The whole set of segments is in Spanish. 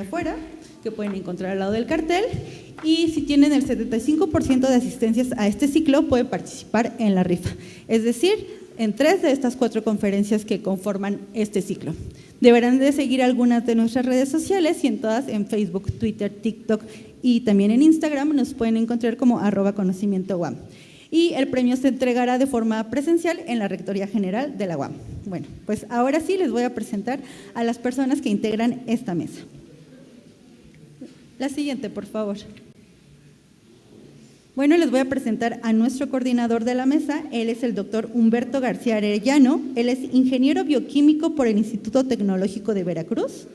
afuera, que pueden encontrar al lado del cartel, y si tienen el 75% de asistencias a este ciclo, pueden participar en la rifa, es decir, en 3 de estas 4 conferencias que conforman este ciclo. Deberán de seguir algunas de nuestras redes sociales y en todas, en Facebook, Twitter, TikTok y también en Instagram, nos pueden encontrar como @conocimiento-UAM. Y el premio se entregará de forma presencial en la Rectoría General de la UAM. Bueno, pues ahora sí les voy a presentar a las personas que integran esta mesa. La siguiente, por favor. Bueno, les voy a presentar a nuestro coordinador de la mesa. Él es el doctor Humberto García Arellano. Él es ingeniero bioquímico por el Instituto Tecnológico de Veracruz.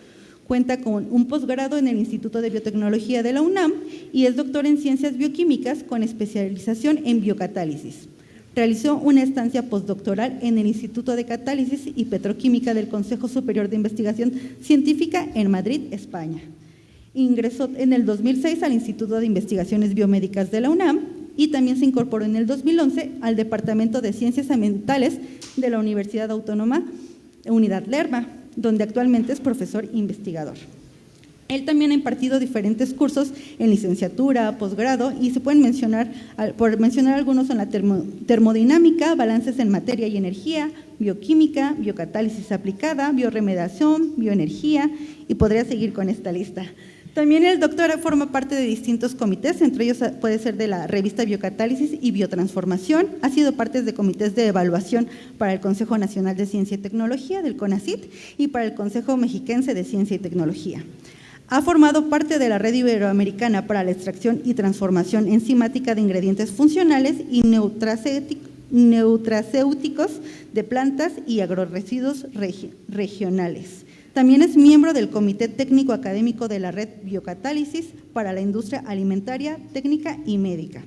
Cuenta con un posgrado en el Instituto de Biotecnología de la UNAM y es doctor en Ciencias Bioquímicas con especialización en biocatálisis. Realizó una estancia postdoctoral en el Instituto de Catálisis y Petroquímica del Consejo Superior de Investigación Científica en Madrid, España. Ingresó en el 2006 al Instituto de Investigaciones Biomédicas de la UNAM y también se incorporó en el 2011 al Departamento de Ciencias Ambientales de la Universidad Autónoma Unidad Lerma, donde actualmente es profesor investigador. Él también ha impartido diferentes cursos en licenciatura, posgrado y se pueden mencionar, por mencionar algunos, son la termodinámica, balances en materia y energía, bioquímica, biocatálisis aplicada, bioremediación, bioenergía y podría seguir con esta lista. También el doctor forma parte de distintos comités, entre ellos puede ser de la revista Biocatálisis y Biotransformación, ha sido parte de comités de evaluación para el Consejo Nacional de Ciencia y Tecnología, del CONACYT, y para el Consejo Mexiquense de Ciencia y Tecnología. Ha formado parte de la Red Iberoamericana para la Extracción y Transformación Enzimática de Ingredientes Funcionales y Nutracéuticos de Plantas y Agroresiduos Regionales. También es miembro del Comité Técnico Académico de la Red Biocatálisis para la Industria Alimentaria, Técnica y Médica.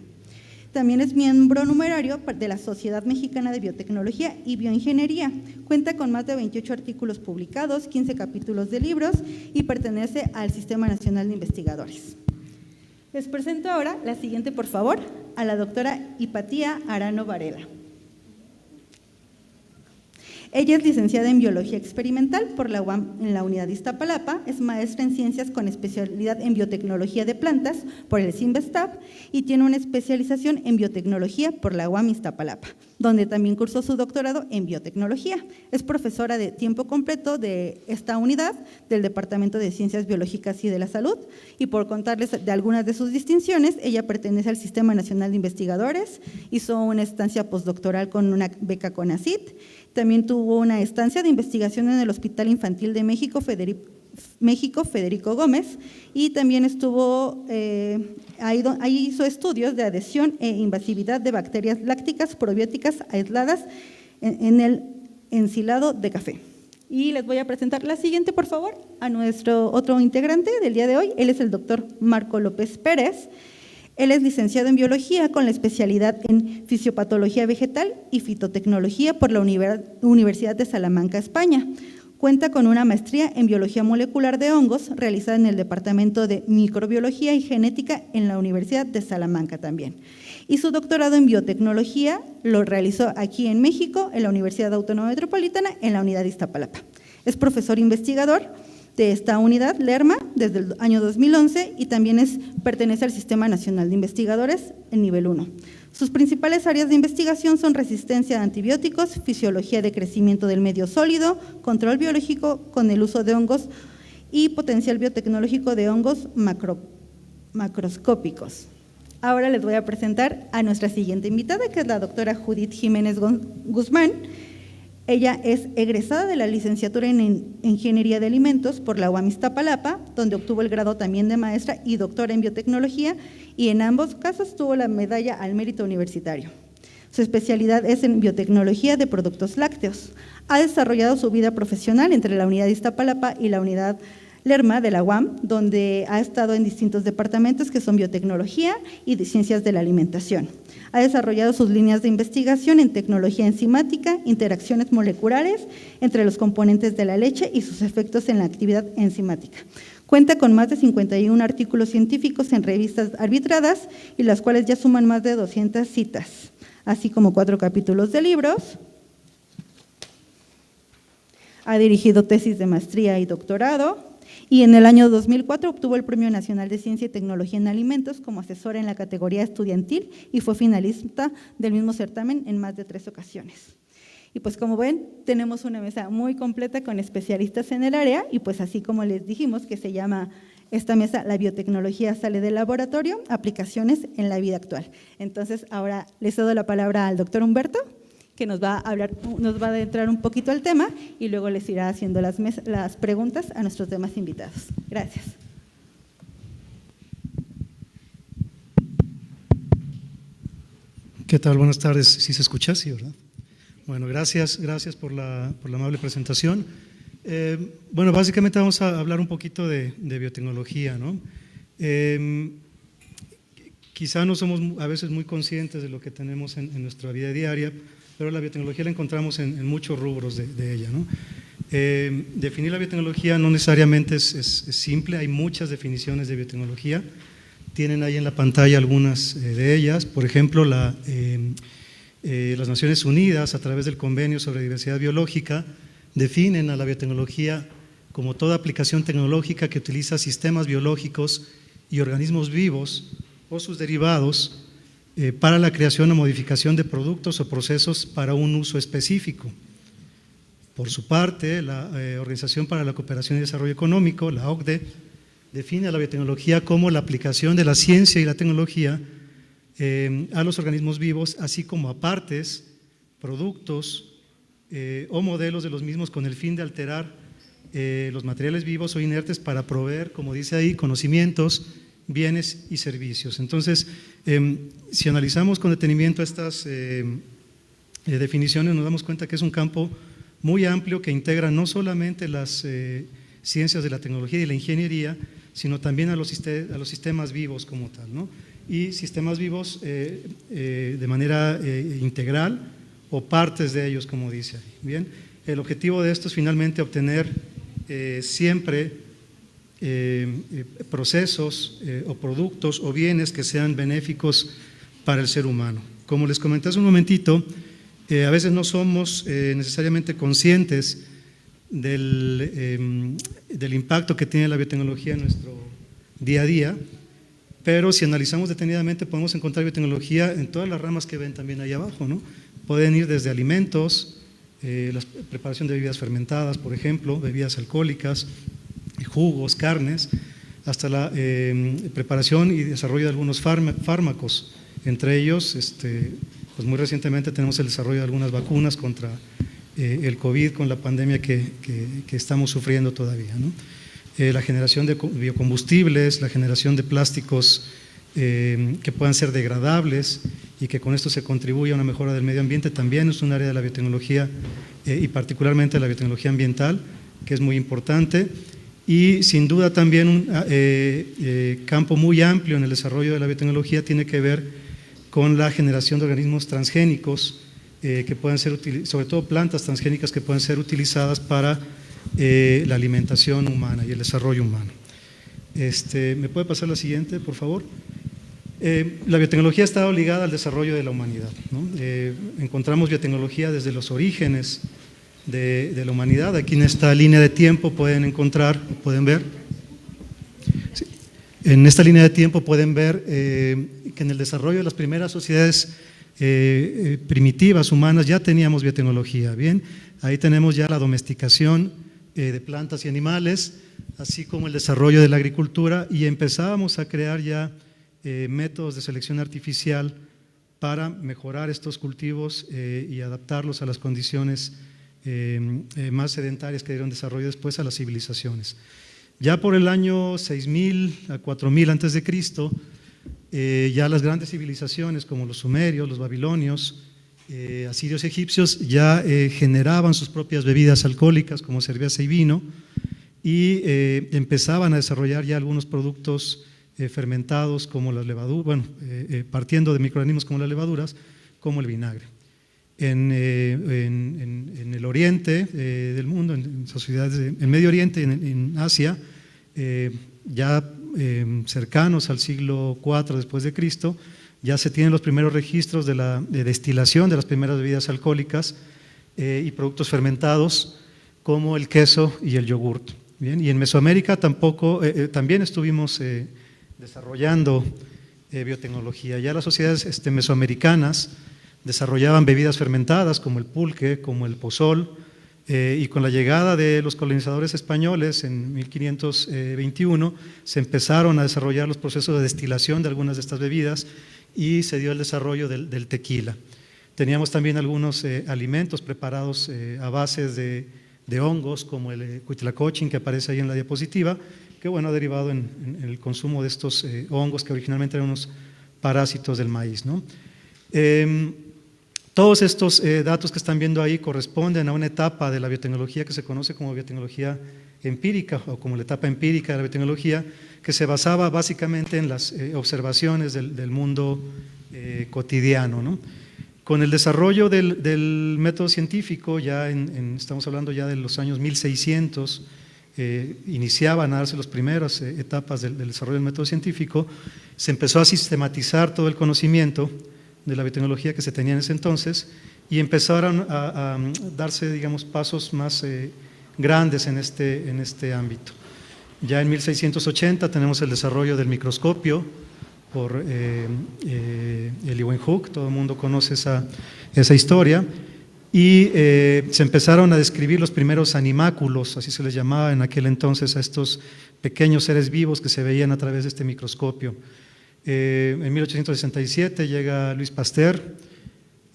También es miembro numerario de la Sociedad Mexicana de Biotecnología y Bioingeniería. Cuenta con más de 28 artículos publicados, 15 capítulos de libros y pertenece al Sistema Nacional de Investigadores. Les presento ahora la siguiente, por favor, a la doctora Hipatía Arano Varela. Ella es licenciada en Biología Experimental por la UAM en la Unidad de Iztapalapa, es maestra en Ciencias con especialidad en Biotecnología de Plantas por el CIMBESTAB y tiene una especialización en Biotecnología por la UAM Iztapalapa, donde también cursó su doctorado en Biotecnología. Es profesora de tiempo completo de esta unidad del Departamento de Ciencias Biológicas y de la Salud, y por contarles de algunas de sus distinciones, ella pertenece al Sistema Nacional de Investigadores, hizo una estancia postdoctoral con una beca CONACYT. También tuvo una estancia de investigación en el Hospital Infantil de México Federico Gómez y también estuvo, ahí hizo estudios de adhesión e invasividad de bacterias lácticas probióticas aisladas en el ensilado de café. Y les voy a presentar la siguiente, por favor, a nuestro otro integrante del día de hoy. Él es el doctor Marco López Pérez. Él es licenciado en Biología con la especialidad en Fisiopatología Vegetal y Fitotecnología por la Universidad de Salamanca, España. Cuenta con una maestría en Biología Molecular de Hongos realizada en el Departamento de Microbiología y Genética en la Universidad de Salamanca también. Y su doctorado en Biotecnología lo realizó aquí en México, en la Universidad Autónoma Metropolitana, en la Unidad de Iztapalapa. Es profesor investigador de esta unidad, Lerma, desde el año 2011 y también pertenece al Sistema Nacional de Investigadores en nivel 1. Sus principales áreas de investigación son resistencia a antibióticos, fisiología de crecimiento del medio sólido, control biológico con el uso de hongos y potencial biotecnológico de hongos macroscópicos. Ahora les voy a presentar a nuestra siguiente invitada, que es la doctora Judith Jiménez Guzmán. Ella es egresada de la licenciatura en Ingeniería de Alimentos por la UAM Iztapalapa, donde obtuvo el grado también de maestra y doctora en biotecnología, y en ambos casos tuvo la medalla al mérito universitario. Su especialidad es en biotecnología de productos lácteos. Ha desarrollado su vida profesional entre la unidad de Iztapalapa y la unidad Lerma de la UAM, donde ha estado en distintos departamentos que son biotecnología y de ciencias de la alimentación. Ha desarrollado sus líneas de investigación en tecnología enzimática, interacciones moleculares entre los componentes de la leche y sus efectos en la actividad enzimática. Cuenta con más de 51 artículos científicos en revistas arbitradas y las cuales ya suman más de 200 citas, así como 4 capítulos de libros. Ha dirigido tesis de maestría y doctorado y en el año 2004 obtuvo el Premio Nacional de Ciencia y Tecnología en Alimentos como asesora en la categoría estudiantil y fue finalista del mismo certamen en más de 3 ocasiones. Y pues como ven, tenemos una mesa muy completa con especialistas en el área y pues así como les dijimos que se llama esta mesa La biotecnología sale del laboratorio, aplicaciones en la vida actual. Entonces ahora les cedo la palabra al doctor Humberto, que nos va a adentrar un poquito al tema y luego les irá haciendo las preguntas a nuestros demás invitados. Gracias. ¿Qué tal? Buenas tardes. ¿Sí se escucha? Sí, ¿verdad? Bueno, gracias por la amable presentación. Bueno, básicamente vamos a hablar un poquito de biotecnología, ¿no? Quizá no somos a veces muy conscientes de lo que tenemos en nuestra vida diaria, pero la biotecnología la encontramos en muchos rubros de ella, ¿no? Definir la biotecnología no necesariamente es simple, hay muchas definiciones de biotecnología. Tienen ahí en la pantalla algunas de ellas. Por ejemplo, las Naciones Unidas, a través del Convenio sobre Diversidad Biológica, definen a la biotecnología como toda aplicación tecnológica que utiliza sistemas biológicos y organismos vivos o sus derivados para la creación o modificación de productos o procesos para un uso específico. Por su parte, la Organización para la Cooperación y Desarrollo Económico, la OCDE, define a la biotecnología como la aplicación de la ciencia y la tecnología a los organismos vivos, así como a partes, productos o modelos de los mismos con el fin de alterar los materiales vivos o inertes para proveer, como dice ahí, conocimientos, bienes y servicios. Entonces, si analizamos con detenimiento estas definiciones, nos damos cuenta que es un campo muy amplio que integra no solamente las ciencias de la tecnología y la ingeniería, sino también a los sistemas vivos como tal, ¿no? Y sistemas vivos de manera integral o partes de ellos, como dice ahí. Bien, el objetivo de esto es finalmente obtener siempre procesos o productos o bienes que sean benéficos para el ser humano. Como les comenté hace un momentito, a veces no somos necesariamente conscientes del impacto que tiene la biotecnología en nuestro día a día, pero si analizamos detenidamente podemos encontrar biotecnología en todas las ramas que ven también ahí abajo, ¿no? Pueden ir desde alimentos, la preparación de bebidas fermentadas, por ejemplo, bebidas alcohólicas, jugos, carnes, hasta la preparación y desarrollo de algunos fármacos. Entre ellos, pues muy recientemente tenemos el desarrollo de algunas vacunas contra el COVID con la pandemia que estamos sufriendo todavía, ¿no? La generación de biocombustibles, la generación de plásticos que puedan ser degradables y que con esto se contribuye a una mejora del medio ambiente, también es un área de la biotecnología y particularmente la biotecnología ambiental, que es muy importante. Y sin duda también un campo muy amplio en el desarrollo de la biotecnología tiene que ver con la generación de organismos transgénicos que puedan ser, sobre todo plantas transgénicas que puedan ser utilizadas para la alimentación humana y el desarrollo humano. ¿Me puede pasar la siguiente, por favor? La biotecnología ha estado ligada al desarrollo de la humanidad, ¿no? Encontramos biotecnología desde los orígenes de la humanidad. Aquí en esta línea de tiempo pueden ver, sí, en esta línea de tiempo pueden ver que en el desarrollo de las primeras sociedades primitivas humanas ya teníamos biotecnología. Bien, ahí tenemos ya la domesticación de plantas y animales, así como el desarrollo de la agricultura, y empezábamos a crear ya métodos de selección artificial para mejorar estos cultivos y adaptarlos a las condiciones más sedentarias que dieron desarrollo después a las civilizaciones. Ya por el año 6000 a 4000 antes de Cristo, ya las grandes civilizaciones como los sumerios, los babilonios, asirios y egipcios ya generaban sus propias bebidas alcohólicas como cerveza y vino y empezaban a desarrollar ya algunos productos fermentados como las levaduras, bueno, partiendo de microorganismos como las levaduras, como el vinagre. En el oriente del mundo, en sociedades en Medio Oriente, en Asia, ya cercanos al siglo IV después de Cristo, ya se tienen los primeros registros de la destilación de las primeras bebidas alcohólicas y productos fermentados como el queso y el yogurt. Bien, y en Mesoamérica también estuvimos desarrollando biotecnología. Ya las sociedades mesoamericanas desarrollaban bebidas fermentadas como el pulque, como el pozol, y con la llegada de los colonizadores españoles en 1521 se empezaron a desarrollar los procesos de destilación de algunas de estas bebidas y se dio el desarrollo del tequila. Teníamos también algunos alimentos preparados a base de hongos, como el Huitlacoche, que aparece ahí en la diapositiva, que bueno, ha derivado en el consumo de estos hongos que originalmente eran unos parásitos del maíz, ¿no? Todos estos datos que están viendo ahí corresponden a una etapa de la biotecnología que se conoce como biotecnología empírica o como la etapa empírica de la biotecnología, que se basaba básicamente en las observaciones del mundo cotidiano, ¿no? Con el desarrollo del método científico, estamos hablando ya de los años 1600, iniciaban a darse las primeras etapas del desarrollo del método científico, se empezó a sistematizar todo el conocimiento de la biotecnología que se tenía en ese entonces y empezaron a darse, digamos, pasos más grandes en este ámbito. Ya en 1680 tenemos el desarrollo del microscopio por Leeuwenhoek, todo el mundo conoce esa historia, y se empezaron a describir los primeros animáculos, así se les llamaba en aquel entonces a estos pequeños seres vivos que se veían a través de este microscopio. En 1867 llega Louis Pasteur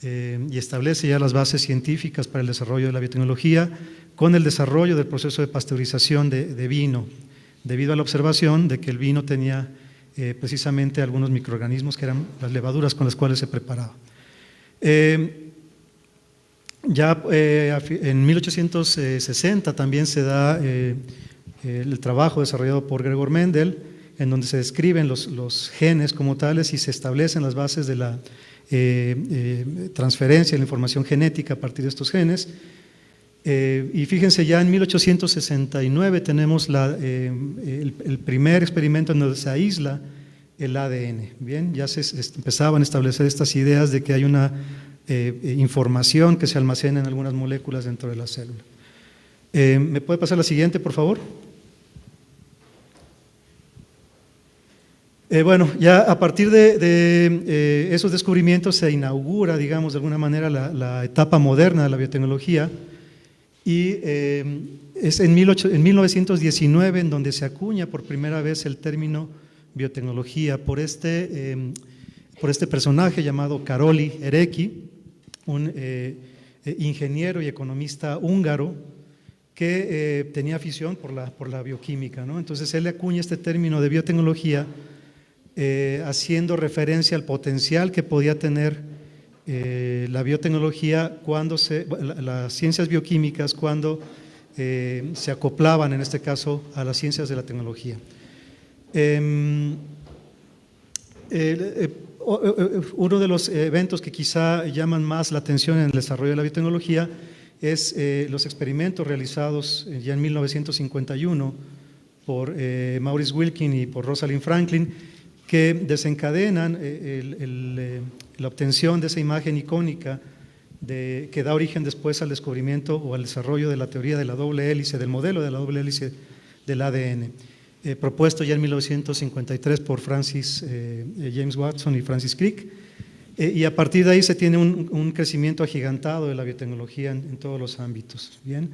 y establece ya las bases científicas para el desarrollo de la biotecnología con el desarrollo del proceso de pasteurización de vino, debido a la observación de que el vino tenía precisamente algunos microorganismos que eran las levaduras con las cuales se preparaba. En 1860 también se da el trabajo desarrollado por Gregor Mendel, en donde se describen los genes como tales y se establecen las bases de la transferencia de la información genética a partir de estos genes. Y fíjense, ya en 1869 tenemos el primer experimento en donde se aísla el ADN. Bien, ya se empezaban a establecer estas ideas de que hay una información que se almacena en algunas moléculas dentro de la célula. ¿Me puede pasar la siguiente, por favor? Bueno, ya a partir de esos descubrimientos se inaugura, digamos, de alguna manera la etapa moderna de la biotecnología, y es en 1919 en donde se acuña por primera vez el término biotecnología por este personaje llamado Károly Erecki, un ingeniero y economista húngaro que tenía afición por la bioquímica, ¿no? Entonces él acuña este término de biotecnología haciendo referencia al potencial que podía tener la biotecnología las ciencias bioquímicas cuando se acoplaban, en este caso, a las ciencias de la tecnología. Uno de los eventos que quizá llaman más la atención en el desarrollo de la biotecnología es los experimentos realizados ya en 1951 por Maurice Wilkin y por Rosalind Franklin, que desencadenan la obtención de esa imagen icónica que da origen después al descubrimiento o al desarrollo de la teoría de la doble hélice, del modelo de la doble hélice del ADN, propuesto ya en 1953 por James Watson y Francis Crick, y a partir de ahí se tiene un crecimiento agigantado de la biotecnología en todos los ámbitos. Bien.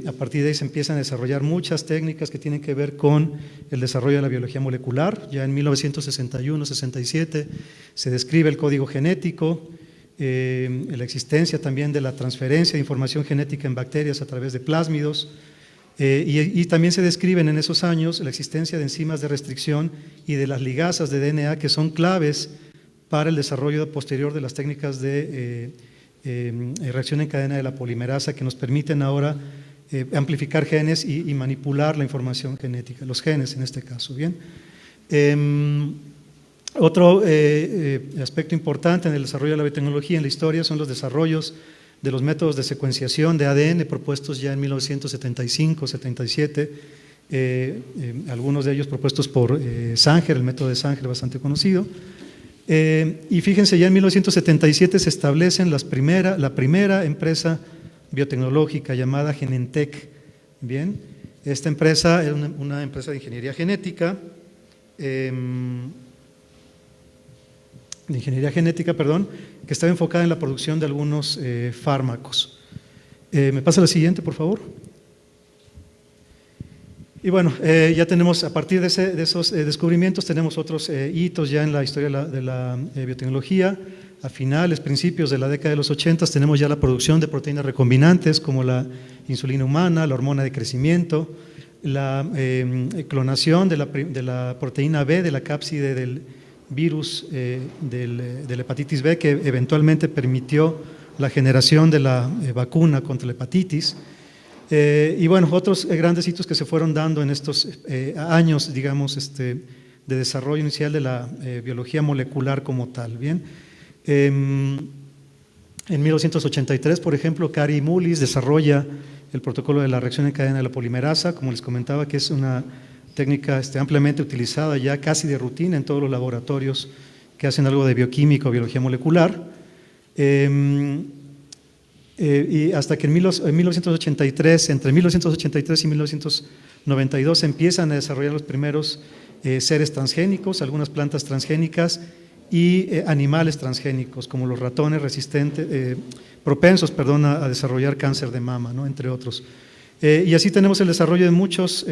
A partir de ahí se empiezan a desarrollar muchas técnicas que tienen que ver con el desarrollo de la biología molecular. Ya en 1961-67 se describe el código genético, la existencia también de la transferencia de información genética en bacterias a través de plásmidos, y también se describen en esos años la existencia de enzimas de restricción y de las ligasas de DNA que son claves para el desarrollo posterior de las técnicas de reacción en cadena de la polimerasa, que nos permiten ahora amplificar genes y manipular la información genética, los genes en este caso. Bien. Otro aspecto importante en el desarrollo de la biotecnología en la historia son los desarrollos de los métodos de secuenciación de ADN propuestos ya en 1975-77, algunos de ellos propuestos por Sanger, el método de Sanger bastante conocido. Y fíjense, ya en 1977 se establecen la primera empresa biotecnológica llamada Genentech. Bien, Esta empresa es una empresa de ingeniería genética, que estaba enfocada en la producción de algunos fármacos. ¿Me pasa la siguiente, por favor? Y bueno, ya tenemos, a partir de esos descubrimientos, tenemos otros hitos ya en la historia de la biotecnología. A finales, principios de la década de los 80 tenemos ya la producción de proteínas recombinantes como la insulina humana, la hormona de crecimiento, la clonación de la proteína B de la cápside del virus de la hepatitis B, que eventualmente permitió la generación de la vacuna contra la hepatitis. Y bueno, otros grandes hitos que se fueron dando en estos años, digamos, de desarrollo inicial de la biología molecular como tal, ¿bien? En 1983, por ejemplo, Kary Mullis desarrolla el protocolo de la reacción en cadena de la polimerasa, como les comentaba, que es una técnica ampliamente utilizada ya casi de rutina en todos los laboratorios que hacen algo de bioquímica o biología molecular. Y hasta que en 1983, entre 1983 y 1992, se empiezan a desarrollar los primeros seres transgénicos, algunas plantas transgénicas y animales transgénicos, como los ratones propensos a desarrollar cáncer de mama, ¿no?, entre otros. Y así tenemos el desarrollo de muchos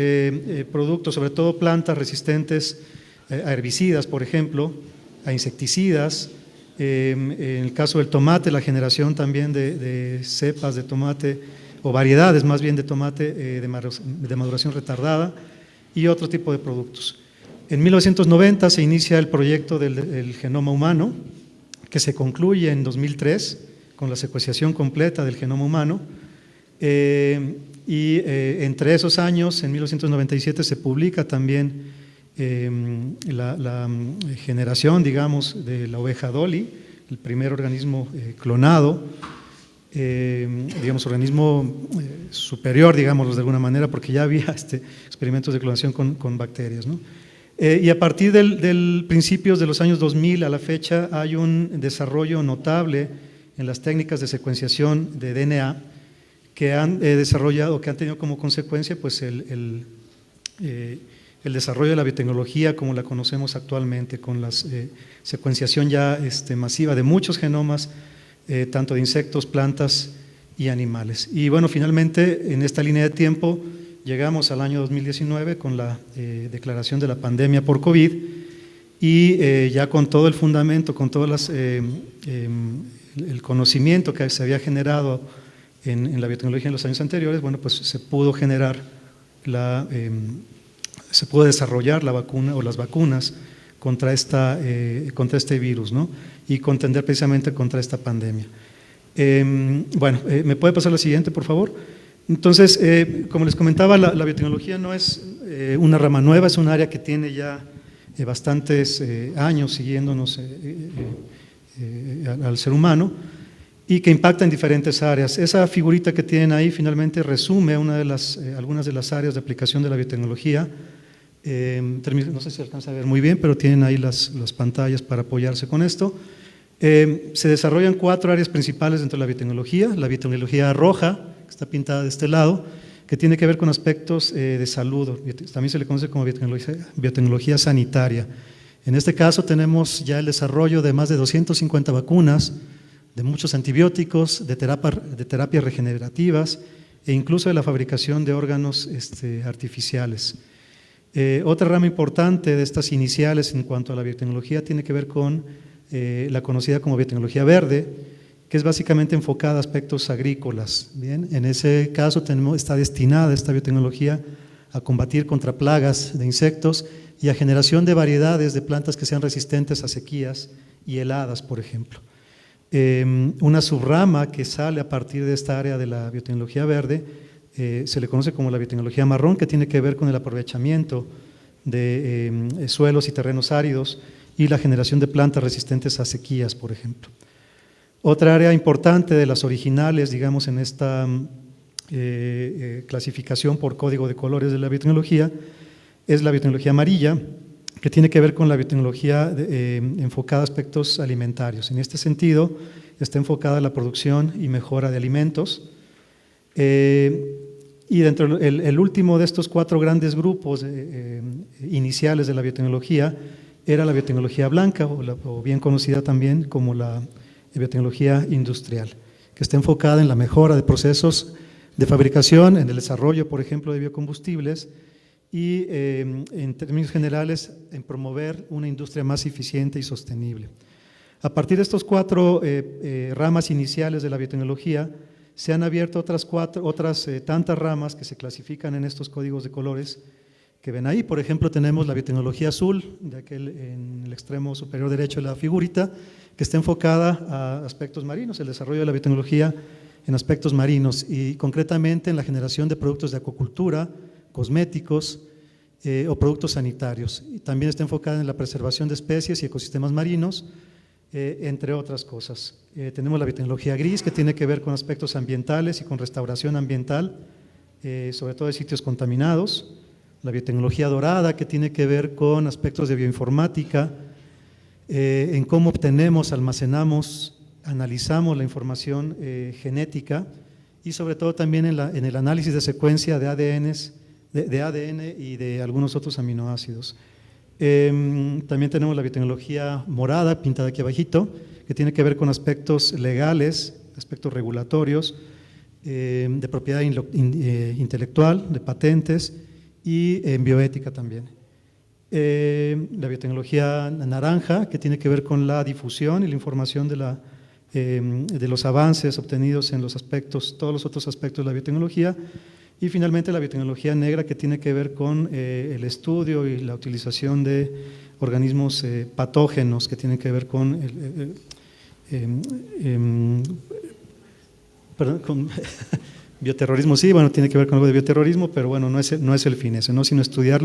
productos, sobre todo plantas resistentes a herbicidas, por ejemplo, a insecticidas. En el caso del tomate, la generación también de cepas de tomate, o variedades más bien de tomate de maduración retardada, y otro tipo de productos. En 1990 se inicia el proyecto del genoma humano, que se concluye en 2003 con la secuenciación completa del genoma humano, y entre esos años, en 1997, se publica también la generación, digamos, de la oveja Dolly, el primer organismo clonado, digamos, organismo superior, digámoslo de alguna manera, porque ya había experimentos de clonación con bacterias, ¿no? Y a partir del principios de los años 2000 a la fecha hay un desarrollo notable en las técnicas de secuenciación de DNA que han desarrollado, que han tenido como consecuencia pues el desarrollo de la biotecnología como la conocemos actualmente, con la secuenciación ya masiva de muchos genomas, tanto de insectos, plantas y animales. Y bueno, finalmente en esta línea de tiempo llegamos al año 2019 con la declaración de la pandemia por COVID y ya con todo el fundamento, con todo el conocimiento que se había generado en la biotecnología en los años anteriores, bueno, pues se pudo generar se pudo desarrollar la vacuna o las vacunas contra este virus, ¿no?, y contender precisamente contra esta pandemia. Bueno, ¿me puede pasar la siguiente, por favor? Entonces, como les comentaba, la biotecnología no es una rama nueva, es un área que tiene ya bastantes años siguiéndonos al ser humano y que impacta en diferentes áreas. Esa figurita que tienen ahí finalmente resume algunas de las áreas de aplicación de la biotecnología. No sé si se alcanza a ver muy bien, pero tienen ahí las pantallas para apoyarse con esto. Se desarrollan 4 áreas principales dentro de la biotecnología roja, que está pintada de este lado, que tiene que ver con aspectos de salud, también se le conoce como biotecnología sanitaria. En este caso tenemos ya el desarrollo de más de 250 vacunas, de muchos antibióticos, de terapias regenerativas e incluso de la fabricación de órganos artificiales. Otra rama importante de estas iniciales en cuanto a la biotecnología tiene que ver con la conocida como biotecnología verde, que es básicamente enfocada a aspectos agrícolas. Bien, en ese caso está destinada esta biotecnología a combatir contra plagas de insectos y a generación de variedades de plantas que sean resistentes a sequías y heladas, por ejemplo. Una subrama que sale a partir de esta área de la biotecnología verde se le conoce como la biotecnología marrón, que tiene que ver con el aprovechamiento de suelos y terrenos áridos y la generación de plantas resistentes a sequías, por ejemplo. Otra área importante de las originales, digamos, en esta clasificación por código de colores de la biotecnología, es la biotecnología amarilla, que tiene que ver con la biotecnología enfocada a aspectos alimentarios. En este sentido, está enfocada a la producción y mejora de alimentos. Y dentro el último de estos 4 grandes grupos iniciales de la biotecnología era la biotecnología blanca, o bien conocida también como la biotecnología industrial, que está enfocada en la mejora de procesos de fabricación, en el desarrollo, por ejemplo, de biocombustibles y, en términos generales, en promover una industria más eficiente y sostenible. A partir de estos 4 ramas iniciales de la biotecnología, se han abierto otras tantas ramas que se clasifican en estos códigos de colores que ven ahí. Por ejemplo, tenemos la biotecnología azul, en el extremo superior derecho de la figurita, que está enfocada a aspectos marinos, el desarrollo de la biotecnología en aspectos marinos y concretamente en la generación de productos de acuicultura, cosméticos o productos sanitarios. Y también está enfocada en la preservación de especies y ecosistemas marinos, entre otras cosas. Tenemos la biotecnología gris, que tiene que ver con aspectos ambientales y con restauración ambiental, sobre todo de sitios contaminados. La biotecnología dorada, que tiene que ver con aspectos de bioinformática, en cómo obtenemos, almacenamos, analizamos la información genética y sobre todo también en el análisis de secuencia de ADN y de algunos otros aminoácidos. También tenemos la biotecnología morada, pintada aquí abajito, que tiene que ver con aspectos legales, aspectos regulatorios, de propiedad intelectual, de patentes y en bioética también. La biotecnología naranja, que tiene que ver con la difusión y la información de los avances obtenidos en todos los otros aspectos de la biotecnología. Y finalmente la biotecnología negra, que tiene que ver con el estudio y la utilización de organismos patógenos, que tienen que ver con bioterrorismo. Sí, bueno, tiene que ver con algo de bioterrorismo, pero bueno, no es el fin ese, ¿no? Sino estudiar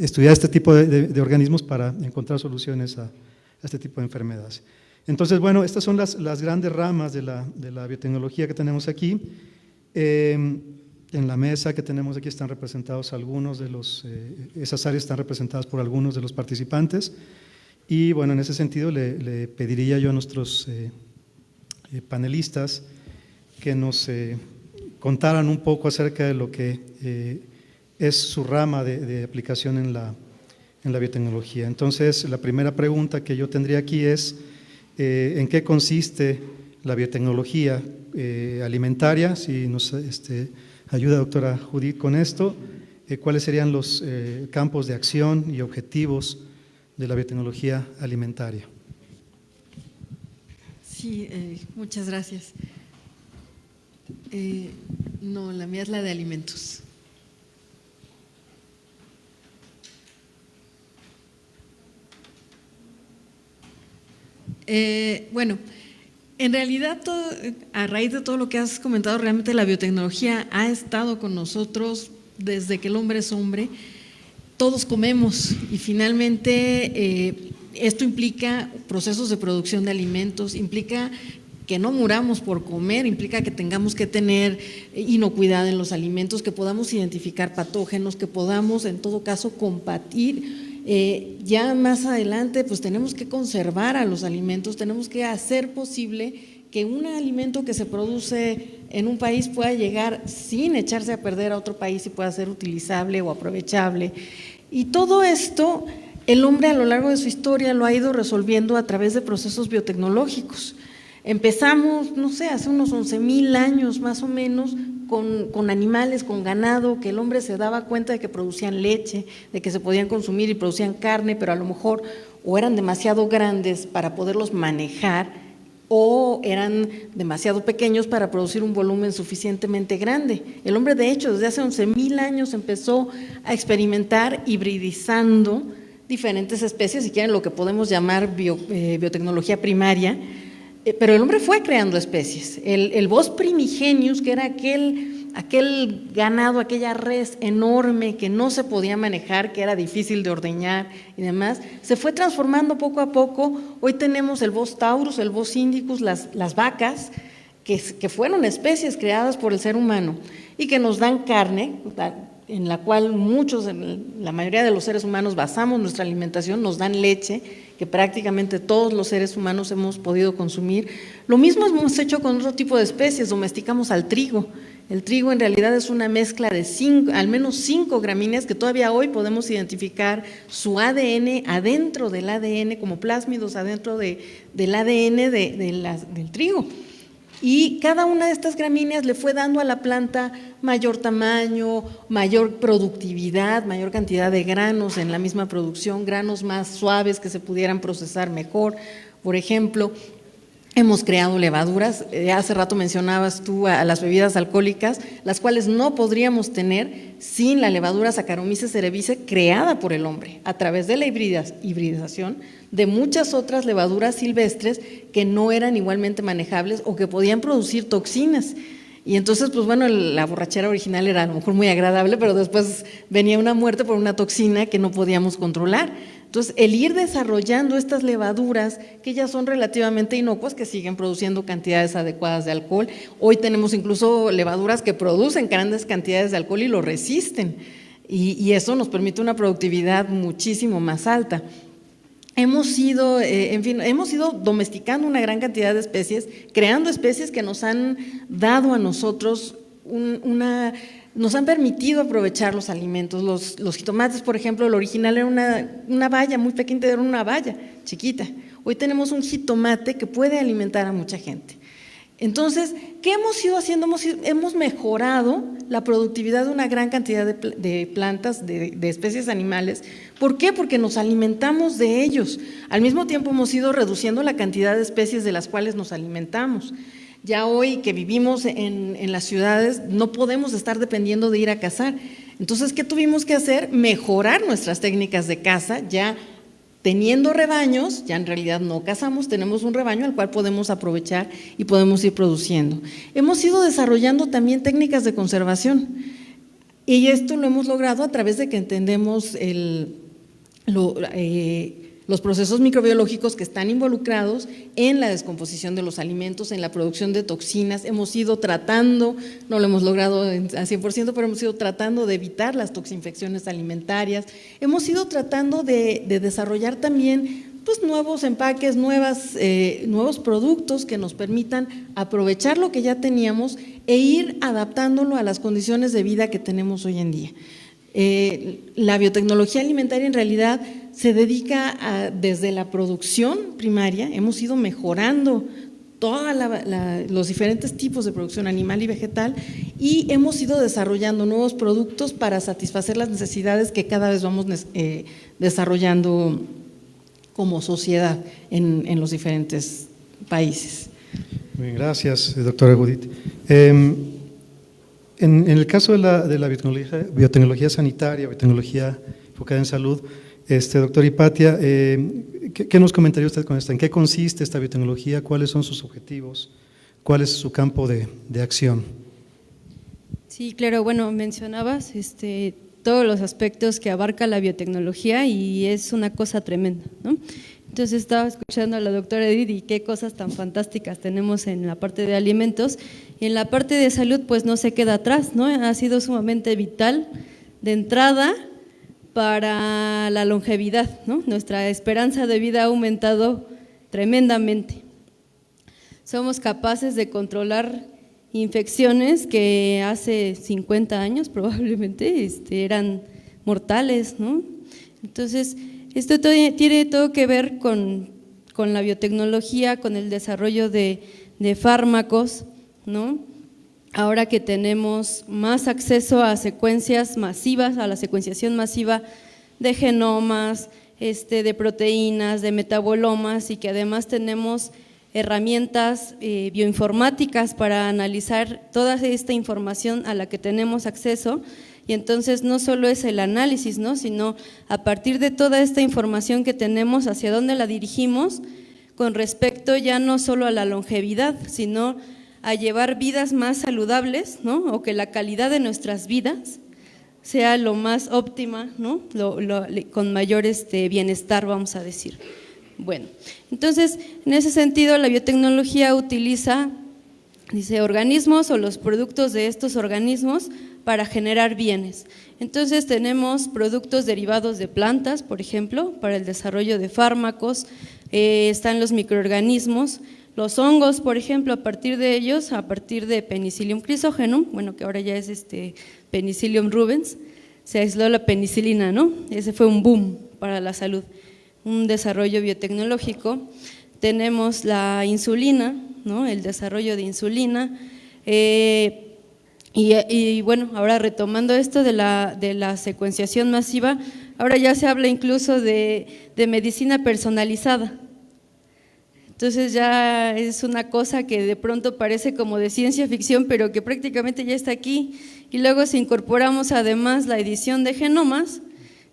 estudiar este tipo de organismos para encontrar soluciones a este tipo de enfermedades. Entonces, bueno, estas son las grandes ramas de la biotecnología que tenemos aquí. En la mesa que tenemos aquí están representados esas áreas están representadas por algunos de los participantes. Y bueno, en ese sentido le pediría yo a nuestros panelistas que nos contaran un poco acerca de lo que es su rama de aplicación en la biotecnología. Entonces, la primera pregunta que yo tendría aquí es: ¿en qué consiste la biotecnología alimentaria? Si nos ayuda, doctora Judith, con esto, ¿cuáles serían los campos de acción y objetivos de la biotecnología alimentaria? Sí, muchas gracias. No, la mía es la de alimentos. Bueno, en realidad, a raíz de todo lo que has comentado, realmente la biotecnología ha estado con nosotros desde que el hombre es hombre. Todos comemos y finalmente esto implica procesos de producción de alimentos, implica que no muramos por comer, implica que tengamos que tener inocuidad en los alimentos, que podamos identificar patógenos, que podamos en todo caso combatir. Ya más adelante pues tenemos que conservar a los alimentos, tenemos que hacer posible que un alimento que se produce en un país pueda llegar sin echarse a perder a otro país y pueda ser utilizable o aprovechable. Y todo esto el hombre a lo largo de su historia lo ha ido resolviendo a través de procesos biotecnológicos. Empezamos, no sé, hace unos 11,000 años más o menos, con animales, con ganado, que el hombre se daba cuenta de que producían leche, de que se podían consumir y producían carne, pero a lo mejor o eran demasiado grandes para poderlos manejar o eran demasiado pequeños para producir un volumen suficientemente grande. El hombre, de hecho, desde hace 11,000 años empezó a experimentar hibridizando diferentes especies, si quieren lo que podemos llamar biotecnología primaria. Pero el hombre fue creando especies. El Bos primigenius, que era aquel ganado, aquella res enorme que no se podía manejar, que era difícil de ordeñar y demás, se fue transformando poco a poco. Hoy tenemos el Bos taurus, el Bos indicus, las vacas, que fueron especies creadas por el ser humano y que nos dan carne, en la cual la mayoría de los seres humanos basamos nuestra alimentación, nos dan leche, que prácticamente todos los seres humanos hemos podido consumir. Lo mismo hemos hecho con otro tipo de especies, domesticamos al trigo. El trigo en realidad es una mezcla de al menos 5 gramíneas que todavía hoy podemos identificar su ADN adentro del ADN, como plásmidos adentro del ADN del trigo. Y cada una de estas gramíneas le fue dando a la planta mayor tamaño, mayor productividad, mayor cantidad de granos en la misma producción, granos más suaves que se pudieran procesar mejor. Por ejemplo, hemos creado levaduras, hace rato mencionabas tú a las bebidas alcohólicas, las cuales no podríamos tener sin la levadura Saccharomyces cerevisiae creada por el hombre a través de la hibridación de muchas otras levaduras silvestres que no eran igualmente manejables o que podían producir toxinas. Y entonces, pues bueno, la borrachera original era a lo mejor muy agradable, pero después venía una muerte por una toxina que no podíamos controlar. Entonces, el ir desarrollando estas levaduras, que ya son relativamente inocuas, que siguen produciendo cantidades adecuadas de alcohol. Hoy tenemos incluso levaduras que producen grandes cantidades de alcohol y lo resisten. Y eso nos permite una productividad muchísimo más alta. Hemos ido domesticando una gran cantidad de especies, creando especies que nos han dado a nosotros nos han permitido aprovechar los alimentos. Los jitomates, por ejemplo, el original era una baya muy pequeña, era una baya chiquita. Hoy tenemos un jitomate que puede alimentar a mucha gente. Entonces, ¿qué hemos ido haciendo? Hemos mejorado la productividad de una gran cantidad de plantas, de especies animales. ¿Por qué? Porque nos alimentamos de ellos. Al mismo tiempo hemos ido reduciendo la cantidad de especies de las cuales nos alimentamos. Ya hoy que vivimos en las ciudades no podemos estar dependiendo de ir a cazar. Entonces, ¿qué tuvimos que hacer? Mejorar nuestras técnicas de caza. Ya teniendo rebaños, ya en realidad no cazamos, tenemos un rebaño al cual podemos aprovechar y podemos ir produciendo. Hemos ido desarrollando también técnicas de conservación y esto lo hemos logrado a través de que entendemos los procesos microbiológicos que están involucrados en la descomposición de los alimentos, en la producción de toxinas. Hemos ido tratando, no lo hemos logrado al 100%, pero hemos ido tratando de evitar las toxinfecciones alimentarias. Hemos ido tratando de desarrollar también pues, nuevos empaques, nuevos productos que nos permitan aprovechar lo que ya teníamos e ir adaptándolo a las condiciones de vida que tenemos hoy en día. La biotecnología alimentaria en realidad se dedica desde la producción primaria, hemos ido mejorando todos los diferentes tipos de producción animal y vegetal y hemos ido desarrollando nuevos productos para satisfacer las necesidades que cada vez vamos desarrollando como sociedad en los diferentes países. Bien, gracias, doctora Judith. En el caso de la biotecnología sanitaria, biotecnología enfocada en salud, doctor Hipatia, ¿qué nos comentaría usted con esto? ¿En qué consiste esta biotecnología? ¿Cuáles son sus objetivos? ¿Cuál es su campo de acción? Sí, claro, bueno, mencionabas todos los aspectos que abarca la biotecnología y es una cosa tremenda, ¿no? Entonces estaba escuchando a la doctora Edith y qué cosas tan fantásticas tenemos en la parte de alimentos y en la parte de salud pues no se queda atrás, ¿no? Ha sido sumamente vital de entrada para la longevidad, ¿no? Nuestra esperanza de vida ha aumentado tremendamente. Somos capaces de controlar infecciones que hace 50 años probablemente eran mortales, ¿no? Entonces, esto tiene todo que ver con la biotecnología, con el desarrollo de fármacos, ¿no? Ahora que tenemos más acceso a secuencias masivas, a la secuenciación masiva de genomas, de proteínas, de metabolomas y que además tenemos herramientas bioinformáticas para analizar toda esta información a la que tenemos acceso. Y entonces no solo es el análisis, ¿no? Sino a partir de toda esta información que tenemos, hacia dónde la dirigimos con respecto ya no solo a la longevidad, sino a llevar vidas más saludables, ¿no? O que la calidad de nuestras vidas sea lo más óptima, ¿no? Con mayor bienestar, vamos a decir. Bueno, entonces en ese sentido la biotecnología utiliza, organismos o los productos de estos organismos para generar bienes. Entonces tenemos productos derivados de plantas, por ejemplo, para el desarrollo de fármacos, están los microorganismos, los hongos, por ejemplo, a partir de ellos, a partir de Penicillium chrysogenum, bueno, que ahora ya es Penicillium rubens, se aisló la penicilina, ¿no? Ese fue un boom para la salud, un desarrollo biotecnológico. Tenemos la insulina, ¿no? El desarrollo de insulina, y bueno, ahora retomando esto de la secuenciación masiva, ahora ya se habla incluso de medicina personalizada. Entonces ya es una cosa que de pronto parece como de ciencia ficción, pero que prácticamente ya está aquí. Y luego si incorporamos además la edición de genomas,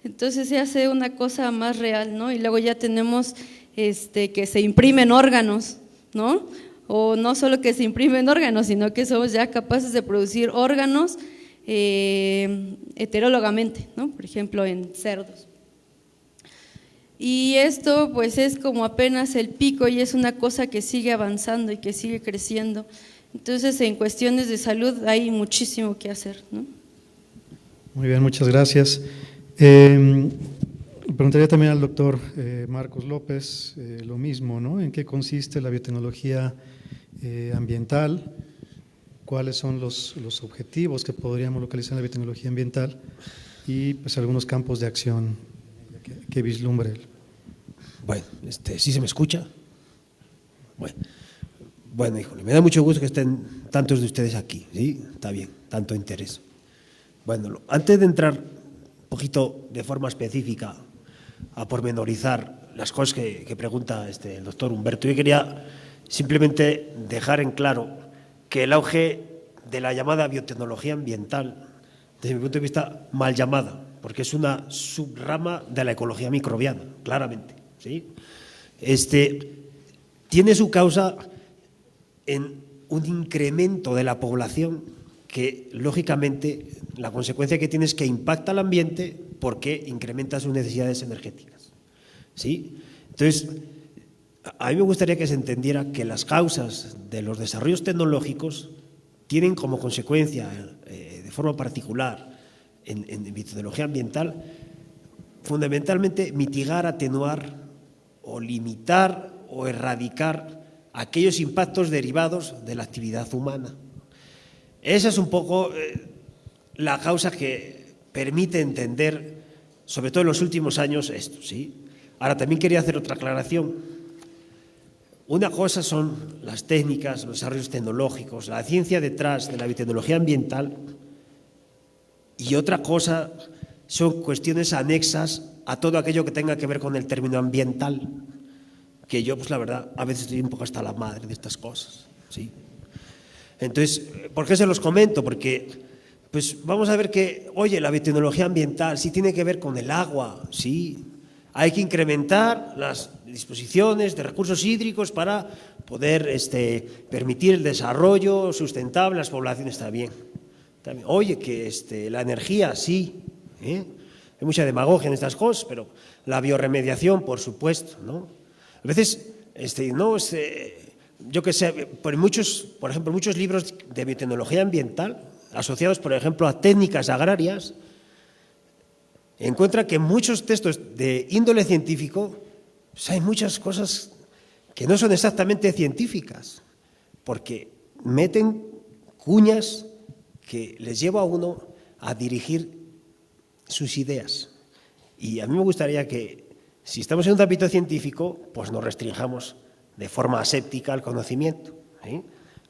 entonces se hace una cosa más real, ¿no? Y luego ya tenemos que se imprimen órganos, ¿no? O no solo que se imprimen órganos, sino que somos ya capaces de producir órganos heterólogamente, ¿no? Por ejemplo, en cerdos. Y esto pues es como apenas el pico y es una cosa que sigue avanzando y que sigue creciendo. Entonces en cuestiones de salud hay muchísimo que hacer, ¿no? Muy bien, muchas gracias. Preguntaría también al doctor Marcos López lo mismo, ¿no? ¿En qué consiste la biotecnología ambiental? ¿Cuáles son los objetivos que podríamos localizar en la biotecnología ambiental? Y pues algunos campos de acción que vislumbre él. Bueno, ¿sí se me escucha? Bueno, híjole, me da mucho gusto que estén tantos de ustedes aquí, ¿sí? Está bien, tanto interés. Bueno, antes de entrar un poquito de forma específica a pormenorizar las cosas que pregunta el doctor Humberto, yo quería simplemente dejar en claro que el auge de la llamada biotecnología ambiental, desde mi punto de vista, mal llamada, porque es una subrama de la ecología microbiana, claramente, ¿sí? Tiene su causa en un incremento de la población que, lógicamente, la consecuencia que tiene es que impacta al ambiente porque incrementa sus necesidades energéticas, ¿sí? Entonces, a mí me gustaría que se entendiera que las causas de los desarrollos tecnológicos tienen como consecuencia, de forma particular, en biotecnología ambiental, fundamentalmente mitigar, atenuar o limitar o erradicar aquellos impactos derivados de la actividad humana. Esa es un poco la causa que permite entender, sobre todo en los últimos años, esto, ¿sí? Ahora, también quería hacer otra aclaración. Una cosa son las técnicas, los desarrollos tecnológicos, la ciencia detrás de la biotecnología ambiental, y otra cosa son cuestiones anexas a todo aquello que tenga que ver con el término ambiental, que yo, pues la verdad, a veces estoy un poco hasta la madre de estas cosas, ¿sí? Entonces, ¿por qué se los comento? Porque, pues vamos a ver que, oye, la biotecnología ambiental sí tiene que ver con el agua, sí, hay que incrementar las disposiciones de recursos hídricos para poder permitir el desarrollo sustentable de las poblaciones, está bien. Oye, que la energía, sí, hay mucha demagogia en estas cosas, pero la bioremediación, por supuesto, ¿no? A veces, yo que sé, por ejemplo, muchos libros de biotecnología ambiental, asociados, por ejemplo, a técnicas agrarias, encuentra que en muchos textos de índole científico pues hay muchas cosas que no son exactamente científicas, porque meten cuñas que les lleva a uno a dirigir sus ideas. Y a mí me gustaría que, si estamos en un ámbito científico, pues nos restringamos de forma aséptica al conocimiento, ¿sí?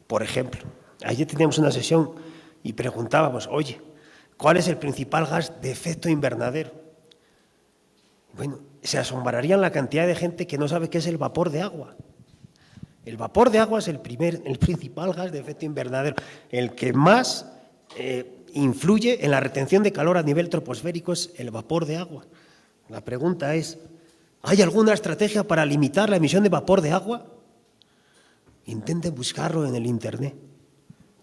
Por ejemplo, ayer teníamos una sesión y preguntábamos, oye, ¿cuál es el principal gas de efecto invernadero? Bueno, se asombrarían la cantidad de gente que no sabe qué es el vapor de agua. El vapor de agua es el principal gas de efecto invernadero, el que más influye en la retención de calor a nivel troposférico es el vapor de agua. La pregunta es, ¿hay alguna estrategia para limitar la emisión de vapor de agua? Intenten buscarlo en el Internet.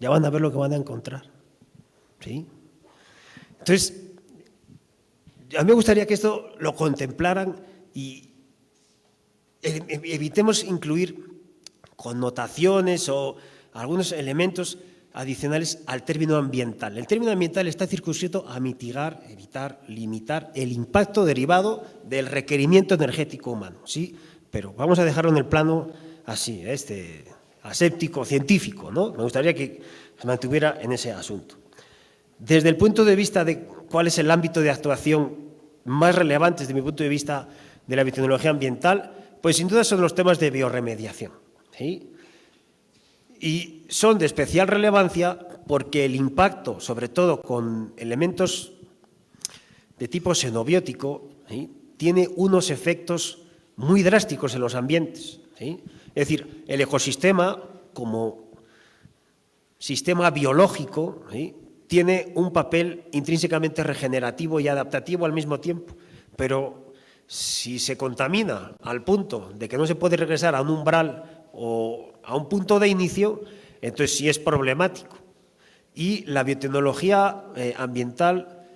Ya van a ver lo que van a encontrar, ¿sí? Entonces, a mí me gustaría que esto lo contemplaran y evitemos incluir connotaciones o algunos elementos adicionales al término ambiental. El término ambiental está circunscrito a mitigar, evitar, limitar el impacto derivado del requerimiento energético humano, ¿sí? Pero vamos a dejarlo en el plano así, aséptico, científico, ¿no? Me gustaría que se mantuviera en ese asunto. Desde el punto de vista de cuál es el ámbito de actuación más relevante, desde mi punto de vista, de la biotecnología ambiental, pues sin duda son los temas de bioremediación, ¿sí? Y son de especial relevancia porque el impacto, sobre todo con elementos de tipo xenobiótico, ¿sí?, tiene unos efectos muy drásticos en los ambientes, ¿sí? Es decir, el ecosistema como sistema biológico, ¿sí?, tiene un papel intrínsecamente regenerativo y adaptativo al mismo tiempo, pero si se contamina al punto de que no se puede regresar a un umbral o a un punto de inicio, entonces sí es problemático. Y la biotecnología ambiental,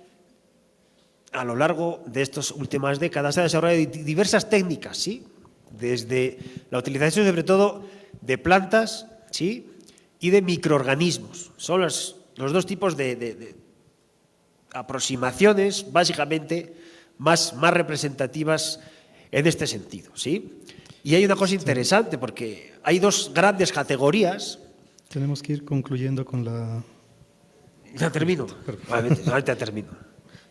a lo largo de estas últimas décadas, ha desarrollado diversas técnicas, ¿sí?, desde la utilización sobre todo de plantas, ¿sí?, y de microorganismos. Son los dos tipos de aproximaciones, básicamente, más representativas en este sentido, ¿sí? Y hay una cosa interesante, porque hay dos grandes categorías. Tenemos que ir concluyendo con la… Ya termino. Ahorita termino.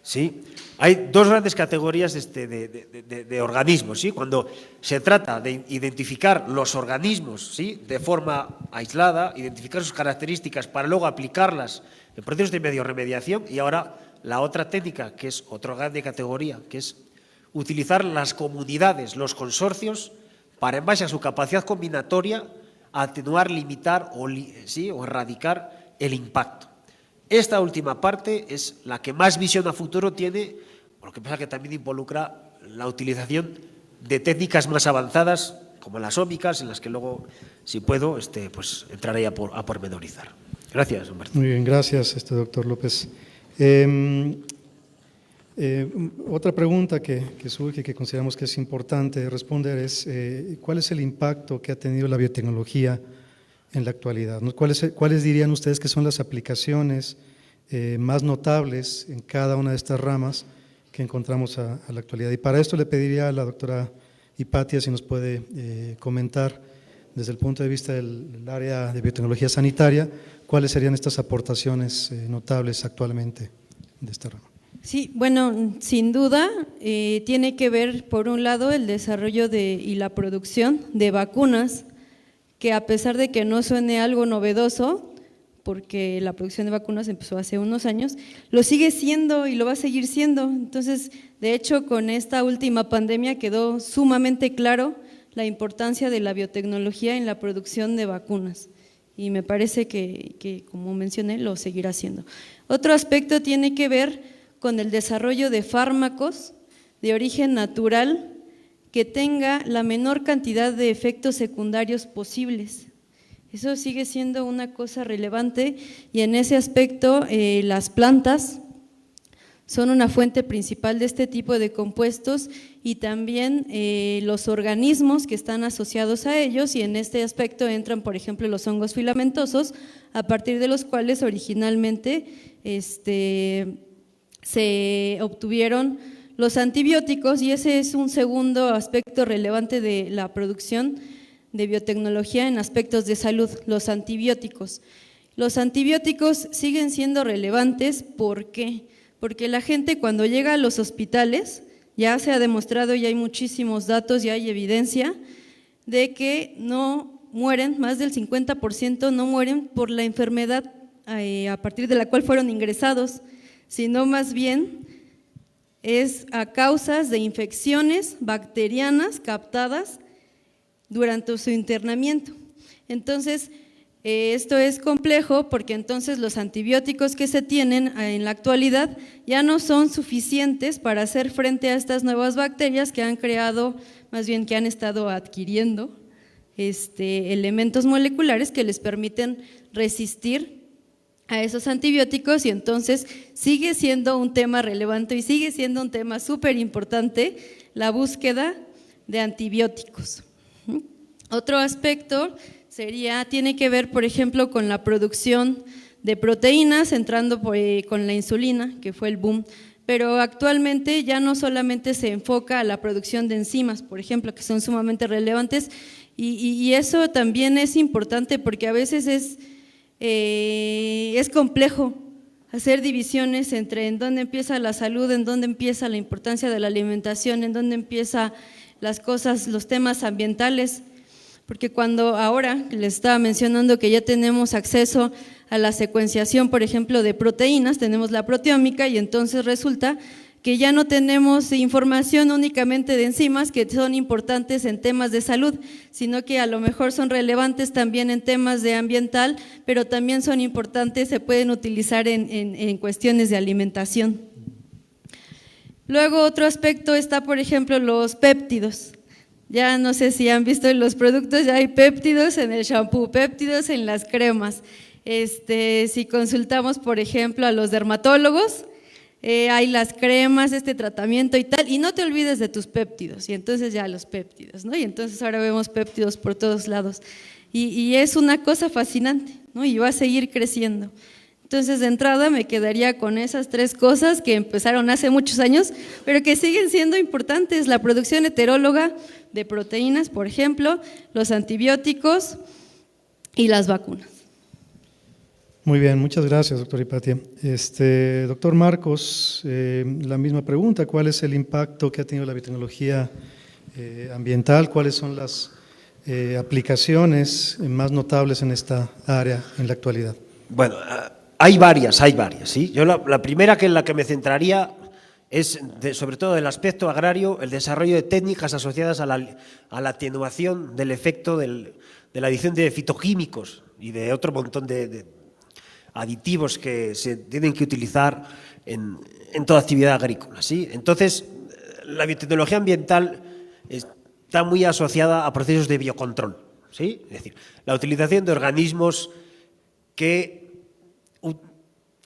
¿Sí? Hay dos grandes categorías de organismos, ¿sí? Cuando se trata de identificar los organismos, ¿sí?, de forma aislada, identificar sus características para luego aplicarlas en procesos de bioremediación, y ahora la otra técnica, que es otra grande categoría, que es utilizar las comunidades, los consorcios, para, en base a su capacidad combinatoria, atenuar, limitar o erradicar el impacto. Esta última parte es la que más visión a futuro tiene, lo que pasa que también involucra la utilización de técnicas más avanzadas, como las ómicas, en las que luego, si puedo, pues entraré a pormenorizar. Gracias, Humberto. Muy bien, gracias, doctor López. Otra pregunta que surge, que consideramos que es importante responder, es ¿cuál es el impacto que ha tenido la biotecnología en la actualidad? ¿Cuáles dirían ustedes que son las aplicaciones más notables en cada una de estas ramas que encontramos a la actualidad? Y para esto le pediría a la doctora Hipatia si nos puede comentar desde el punto de vista del área de biotecnología sanitaria, cuáles serían estas aportaciones notables actualmente de esta rama. Sí, bueno, sin duda tiene que ver, por un lado, el desarrollo y la producción de vacunas, que a pesar de que no suene algo novedoso, porque la producción de vacunas empezó hace unos años, lo sigue siendo y lo va a seguir siendo. Entonces, de hecho, con esta última pandemia quedó sumamente claro la importancia de la biotecnología en la producción de vacunas, y me parece que, como mencioné, lo seguirá haciendo. Otro aspecto tiene que ver con el desarrollo de fármacos de origen natural que tenga la menor cantidad de efectos secundarios posibles. Eso sigue siendo una cosa relevante, y en ese aspecto las plantas son una fuente principal de este tipo de compuestos, y también los organismos que están asociados a ellos, y en este aspecto entran, por ejemplo, los hongos filamentosos, a partir de los cuales originalmente se obtuvieron los antibióticos, y ese es un segundo aspecto relevante de la producción de biotecnología en aspectos de salud, los antibióticos. Los antibióticos siguen siendo relevantes, ¿por qué? Porque la gente cuando llega a los hospitales, ya se ha demostrado, y hay muchísimos datos, y hay evidencia de que no mueren, más del 50% no mueren por la enfermedad a partir de la cual fueron ingresados, sino más bien es a causas de infecciones bacterianas captadas durante su internamiento. Entonces, esto es complejo, porque entonces los antibióticos que se tienen en la actualidad ya no son suficientes para hacer frente a estas nuevas bacterias que han creado, más bien que han estado adquiriendo elementos moleculares que les permiten resistir a esos antibióticos, y entonces sigue siendo un tema relevante y sigue siendo un tema súper importante la búsqueda de antibióticos. Otro aspecto tiene que ver, por ejemplo, con la producción de proteínas, entrando con la insulina, que fue el boom, pero actualmente ya no solamente se enfoca a la producción de enzimas, por ejemplo, que son sumamente relevantes, y eso también es importante porque a veces es complejo hacer divisiones entre en dónde empieza la salud, en dónde empieza la importancia de la alimentación, en dónde empieza las cosas, los temas ambientales, porque cuando ahora les estaba mencionando que ya tenemos acceso a la secuenciación, por ejemplo, de proteínas, tenemos la proteómica y entonces resulta que ya no tenemos información únicamente de enzimas que son importantes en temas de salud, sino que a lo mejor son relevantes también en temas de ambiental, pero también son importantes, se pueden utilizar en cuestiones de alimentación. Luego otro aspecto está, por ejemplo, los péptidos. Ya no sé si han visto en los productos, ya hay péptidos en el shampoo, péptidos en las cremas. Si consultamos, por ejemplo, a los dermatólogos, hay las cremas, tratamiento y tal, y no te olvides de tus péptidos, y entonces ya los péptidos, ¿no? Y entonces ahora vemos péptidos por todos lados, y es una cosa fascinante, ¿no? Y va a seguir creciendo. Entonces, de entrada me quedaría con esas tres cosas que empezaron hace muchos años, pero que siguen siendo importantes: la producción heteróloga de proteínas, por ejemplo, los antibióticos y las vacunas. Muy bien, muchas gracias, doctor Hipatia. Doctor Marcos, la misma pregunta: ¿cuál es el impacto que ha tenido la biotecnología ambiental? ¿Cuáles son las aplicaciones más notables en esta área en la actualidad? Bueno, hay varias, ¿sí? Yo la primera en la que me centraría es, sobre todo del aspecto agrario, el desarrollo de técnicas asociadas a la atenuación del efecto de la adición de fitoquímicos y de otro montón de aditivos que se tienen que utilizar en toda actividad agrícola, ¿sí? Entonces, la biotecnología ambiental está muy asociada a procesos de biocontrol, ¿sí? Es decir, la utilización de organismos que,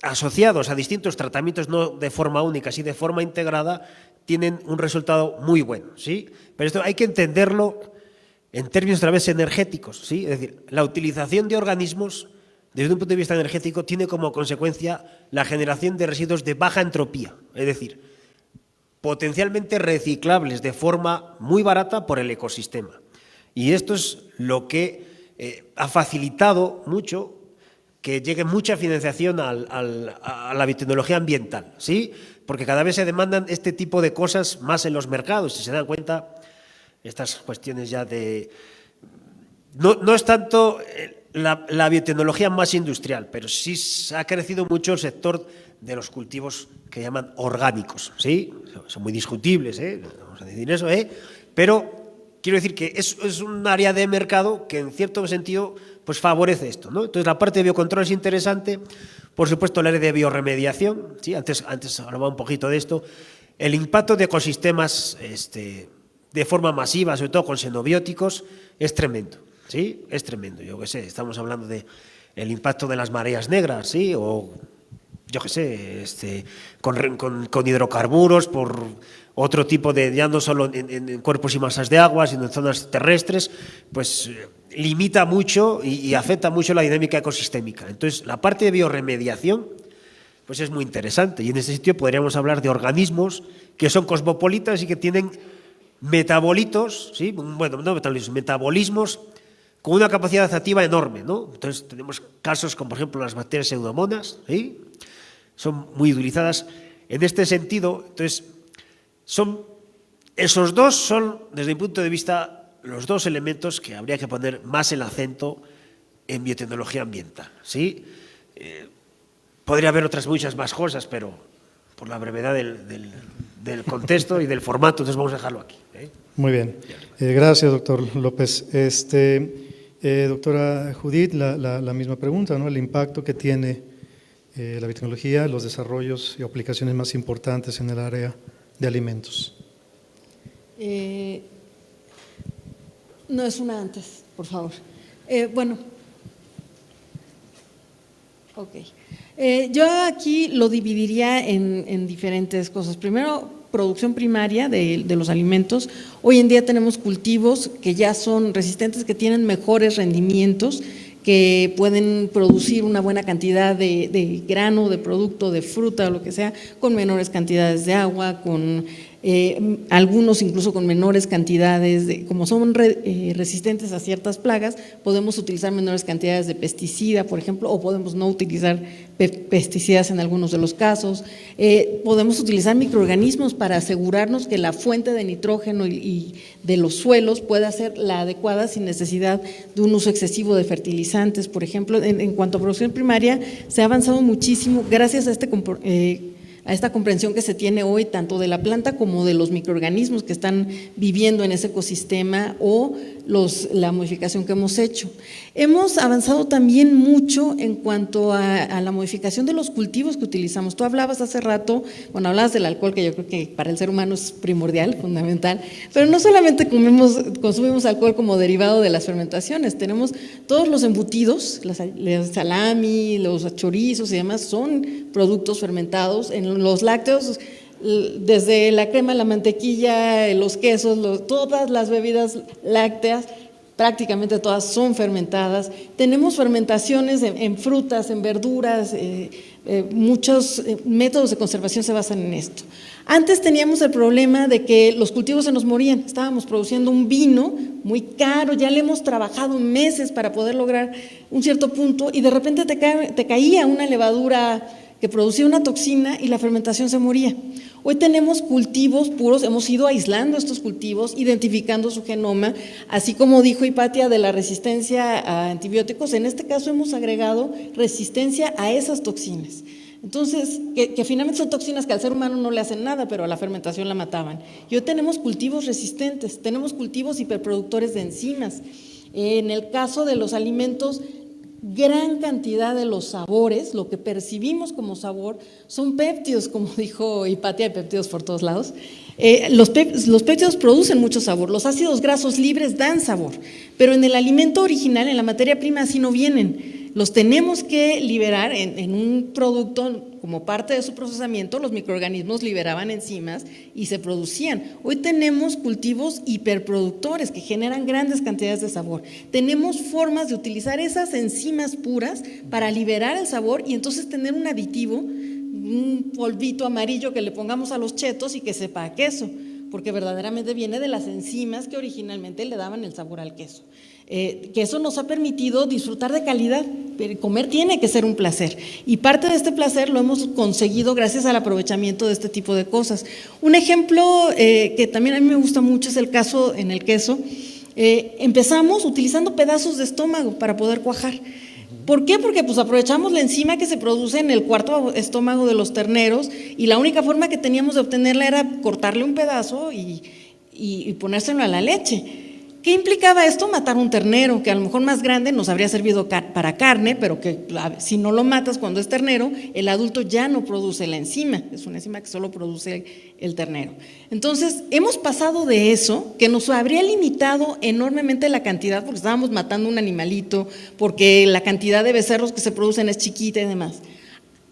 asociados a distintos tratamientos, no de forma única, sino de forma integrada, tienen un resultado muy bueno, ¿sí? Pero esto hay que entenderlo en términos otra vez energéticos, ¿sí? Es decir, la utilización de organismos desde un punto de vista energético tiene como consecuencia la generación de residuos de baja entropía, es decir, potencialmente reciclables de forma muy barata por el ecosistema. Y esto es lo que ha facilitado mucho que llegue mucha financiación a la biotecnología ambiental, ¿sí? Porque cada vez se demandan este tipo de cosas más en los mercados. Si se dan cuenta, estas cuestiones ya de… No es tanto la biotecnología más industrial, pero sí ha crecido mucho el sector de los cultivos que llaman orgánicos, ¿sí? Son muy discutibles, vamos a decir eso, pero quiero decir que es un área de mercado que en cierto sentido pues favorece esto, ¿no? Entonces la parte de biocontrol es interesante, por supuesto el área de bioremediación, ¿sí? Antes hablaba un poquito de esto, el impacto de ecosistemas de forma masiva, sobre todo con xenobióticos, es tremendo, ¿sí? Es tremendo, yo qué sé, estamos hablando de el impacto de las mareas negras, ¿sí? O yo qué sé, con hidrocarburos, por otro tipo de, ya no solo en cuerpos y masas de agua, sino en zonas terrestres, pues limita mucho y afecta mucho la dinámica ecosistémica. Entonces, la parte de bioremediación pues es muy interesante, y en ese sitio podríamos hablar de organismos que son cosmopolitas y que tienen metabolitos, ¿sí? Bueno, no metabolismos, metabolismos con una capacidad adaptativa enorme, ¿no? Entonces, tenemos casos como, por ejemplo, las bacterias pseudomonas, ¿sí? Son muy utilizadas en este sentido. Entonces, esos dos son, desde mi punto de vista, los dos elementos que habría que poner más el acento en biotecnología ambiental, ¿sí? Podría haber otras muchas más cosas, pero por la brevedad del contexto y del formato, entonces vamos a dejarlo aquí. Muy bien. Gracias, doctor López. Doctora Judith, la misma pregunta, ¿no? El impacto que tiene la biotecnología, los desarrollos y aplicaciones más importantes en el área de alimentos. No es una antes, por favor. Bueno. Ok. Yo aquí lo dividiría en diferentes cosas. Primero, producción primaria de los alimentos. Hoy en día tenemos cultivos que ya son resistentes, que tienen mejores rendimientos, que pueden producir una buena cantidad de grano, de producto, de fruta o lo que sea, con menores cantidades de agua, con algunos incluso con menores cantidades, como son resistentes a ciertas plagas, podemos utilizar menores cantidades de pesticida, por ejemplo, o podemos no utilizar pesticidas en algunos de los casos. Podemos utilizar microorganismos para asegurarnos que la fuente de nitrógeno y de los suelos pueda ser la adecuada sin necesidad de un uso excesivo de fertilizantes, por ejemplo. En cuanto a producción primaria, se ha avanzado muchísimo gracias a esta comprensión que se tiene hoy tanto de la planta como de los microorganismos que están viviendo en ese ecosistema o la modificación que hemos hecho. Hemos avanzado también mucho en cuanto a la modificación de los cultivos que utilizamos. Tú hablabas hace rato, hablabas del alcohol, que yo creo que para el ser humano es primordial, fundamental, pero no solamente consumimos alcohol como derivado de las fermentaciones, tenemos todos los embutidos, el salami, los chorizos y demás, son productos fermentados. En los lácteos, desde la crema, la mantequilla, los quesos, todas las bebidas lácteas, prácticamente todas son fermentadas. Tenemos fermentaciones en frutas, en verduras, muchos métodos de conservación se basan en esto. Antes teníamos el problema de que los cultivos se nos morían, estábamos produciendo un vino muy caro, ya le hemos trabajado meses para poder lograr un cierto punto y de repente te caía una levadura que producía una toxina y la fermentación se moría. Hoy tenemos cultivos puros, hemos ido aislando estos cultivos, identificando su genoma, así como dijo Hipatia de la resistencia a antibióticos, en este caso hemos agregado resistencia a esas toxinas. Entonces, que finalmente son toxinas que al ser humano no le hacen nada, pero a la fermentación la mataban. Y hoy tenemos cultivos resistentes, tenemos cultivos hiperproductores de enzimas. En el caso de los alimentos, gran cantidad de los sabores, lo que percibimos como sabor, son péptidos, como dijo Hipatia, hay péptidos por todos lados. Los péptidos producen mucho sabor, los ácidos grasos libres dan sabor, pero en el alimento original, en la materia prima, así no vienen. Los tenemos que liberar en un producto como parte de su procesamiento, los microorganismos liberaban enzimas y se producían. Hoy tenemos cultivos hiperproductores que generan grandes cantidades de sabor. Tenemos formas de utilizar esas enzimas puras para liberar el sabor y entonces tener un aditivo, un polvito amarillo que le pongamos a los chetos y que sepa a queso, porque verdaderamente viene de las enzimas que originalmente le daban el sabor al queso. Que eso nos ha permitido disfrutar de calidad, pero comer tiene que ser un placer y parte de este placer lo hemos conseguido gracias al aprovechamiento de este tipo de cosas. Un ejemplo que también a mí me gusta mucho es el caso en el queso. Empezamos utilizando pedazos de estómago para poder cuajar. ¿Por qué? Porque aprovechamos la enzima que se produce en el cuarto estómago de los terneros y la única forma que teníamos de obtenerla era cortarle un pedazo y ponérselo a la leche. ¿Qué implicaba esto? Matar un ternero, que a lo mejor más grande nos habría servido para carne, pero que si no lo matas cuando es ternero, el adulto ya no produce la enzima, es una enzima que solo produce el ternero. Entonces, hemos pasado de eso, que nos habría limitado enormemente la cantidad, porque estábamos matando un animalito, porque la cantidad de becerros que se producen es chiquita y demás.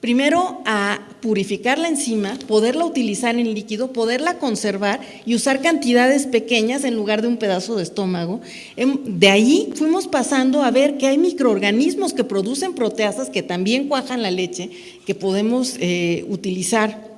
Primero, a purificar la enzima, poderla utilizar en líquido, poderla conservar y usar cantidades pequeñas en lugar de un pedazo de estómago. De ahí fuimos pasando a ver que hay microorganismos que producen proteasas que también cuajan la leche, que podemos utilizar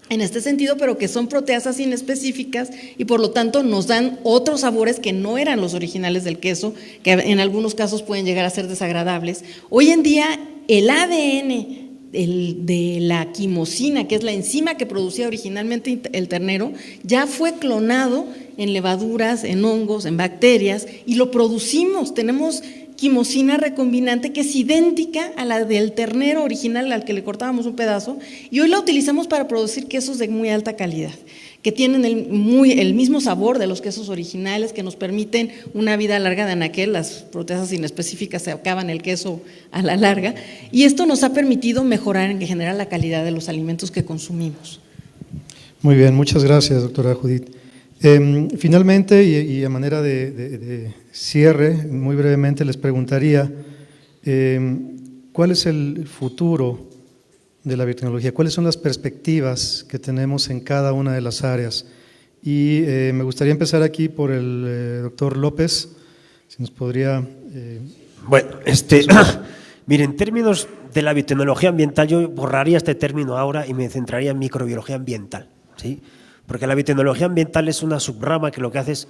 en este sentido, pero que son proteasas inespecíficas y por lo tanto nos dan otros sabores que no eran los originales del queso, que en algunos casos pueden llegar a ser desagradables. Hoy en día el ADN de la quimosina, que es la enzima que producía originalmente el ternero, ya fue clonado en levaduras, en hongos, en bacterias y lo producimos. Tenemos quimosina recombinante que es idéntica a la del ternero original al que le cortábamos un pedazo y hoy la utilizamos para producir quesos de muy alta calidad, que tienen el mismo sabor de los quesos originales, que nos permiten una vida larga de anaquel. Las proteasas inespecíficas se acaban el queso a la larga y esto nos ha permitido mejorar en general la calidad de los alimentos que consumimos. Muy bien, muchas gracias, doctora Judith. Finalmente, y a manera de cierre, muy brevemente les preguntaría, ¿cuál es el futuro de la biotecnología? ¿Cuáles son las perspectivas que tenemos en cada una de las áreas? Y me gustaría empezar aquí por el doctor López, si nos podría… Bueno, mire, en términos de la biotecnología ambiental, yo borraría este término ahora y me centraría en microbiología ambiental, ¿sí? Porque la biotecnología ambiental es una subrama que lo que hace es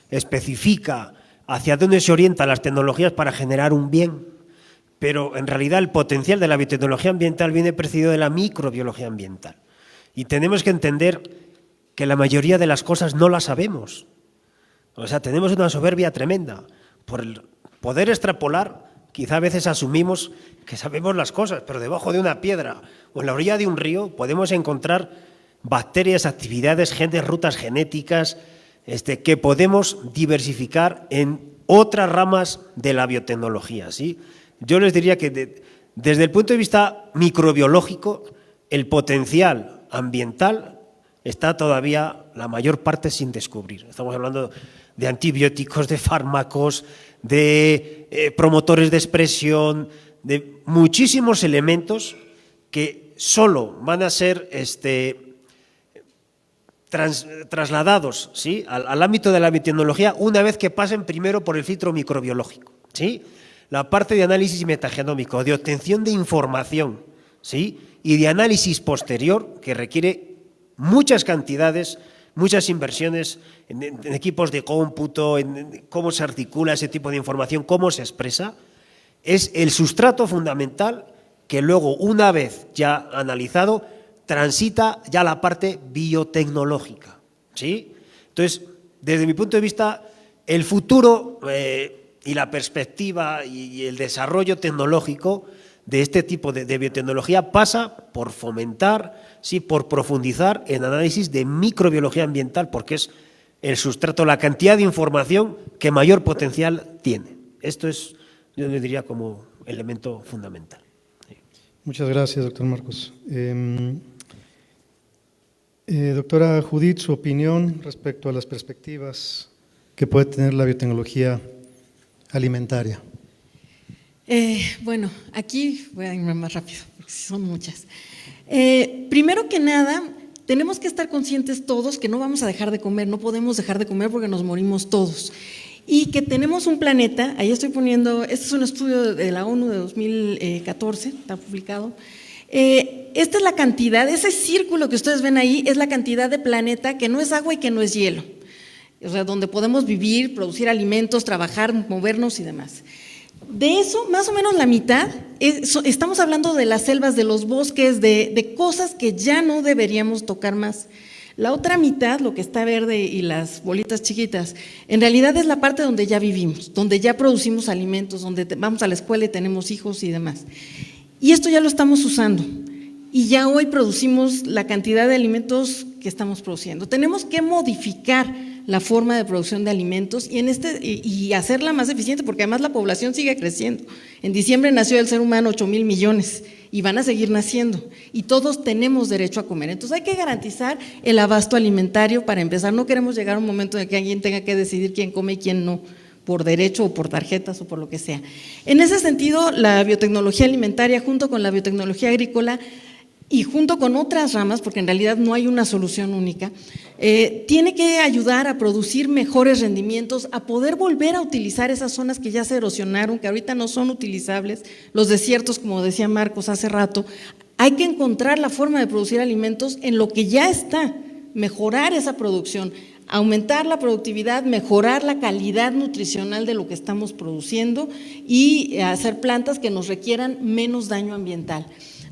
especifica hacia dónde se orientan las tecnologías para generar un bien, pero en realidad el potencial de la biotecnología ambiental viene precedido de la microbiología ambiental. Y tenemos que entender que la mayoría de las cosas no las sabemos. O sea, tenemos una soberbia tremenda. Por el poder extrapolar, quizá a veces asumimos que sabemos las cosas, pero debajo de una piedra o en la orilla de un río podemos encontrar bacterias, actividades, genes, rutas genéticas, que podemos diversificar en otras ramas de la biotecnología, ¿sí? Yo les diría que desde el punto de vista microbiológico, el potencial ambiental está todavía la mayor parte sin descubrir. Estamos hablando de antibióticos, de fármacos, de promotores de expresión, de muchísimos elementos que solo van a ser trasladados, ¿sí?, al ámbito de la biotecnología una vez que pasen primero por el filtro microbiológico, ¿sí? La parte de análisis metagenómico, de obtención de información, ¿sí?, y de análisis posterior, que requiere muchas cantidades, muchas inversiones en equipos de cómputo, en cómo se articula ese tipo de información, cómo se expresa, es el sustrato fundamental que luego, una vez ya analizado, transita ya la parte biotecnológica, ¿sí? Entonces, desde mi punto de vista, el futuro y la perspectiva y el desarrollo tecnológico de este tipo de biotecnología pasa por fomentar, sí, por profundizar en análisis de microbiología ambiental, porque es el sustrato, la cantidad de información que mayor potencial tiene. Esto es, yo le diría, como elemento fundamental. Sí. Muchas gracias, doctor Marcos. Doctora Judith, su opinión respecto a las perspectivas que puede tener la biotecnología alimentaria. Bueno, aquí voy a irme más rápido, porque son muchas. Primero que nada, tenemos que estar conscientes todos que no vamos a dejar de comer, no podemos dejar de comer porque nos morimos todos. Y que tenemos un planeta, ahí estoy poniendo, este es un estudio de la ONU de 2014, está publicado. Esta es la cantidad, ese círculo que ustedes ven ahí es la cantidad de planeta que no es agua y que no es hielo. O sea, donde podemos vivir, producir alimentos, trabajar, movernos y demás. De eso, más o menos la mitad, estamos hablando de las selvas, de los bosques, de cosas que ya no deberíamos tocar más. La otra mitad, lo que está verde y las bolitas chiquitas, en realidad es la parte donde ya vivimos, donde ya producimos alimentos, donde vamos a la escuela y tenemos hijos y demás. Y esto ya lo estamos usando y ya hoy producimos la cantidad de alimentos que estamos produciendo. Tenemos que modificar la forma de producción de alimentos y hacerla más eficiente, porque además la población sigue creciendo. En diciembre nació el ser humano 8,000 millones y van a seguir naciendo y todos tenemos derecho a comer. Entonces hay que garantizar el abasto alimentario para empezar. No queremos llegar a un momento en que alguien tenga que decidir quién come y quién no, por derecho o por tarjetas o por lo que sea. En ese sentido, la biotecnología alimentaria junto con la biotecnología agrícola y junto con otras ramas, porque en realidad no hay una solución única, tiene que ayudar a producir mejores rendimientos, a poder volver a utilizar esas zonas que ya se erosionaron, que ahorita no son utilizables, los desiertos, como decía Marcos hace rato. Hay que encontrar la forma de producir alimentos en lo que ya está, mejorar esa producción, aumentar la productividad, mejorar la calidad nutricional de lo que estamos produciendo y hacer plantas que nos requieran menos daño ambiental.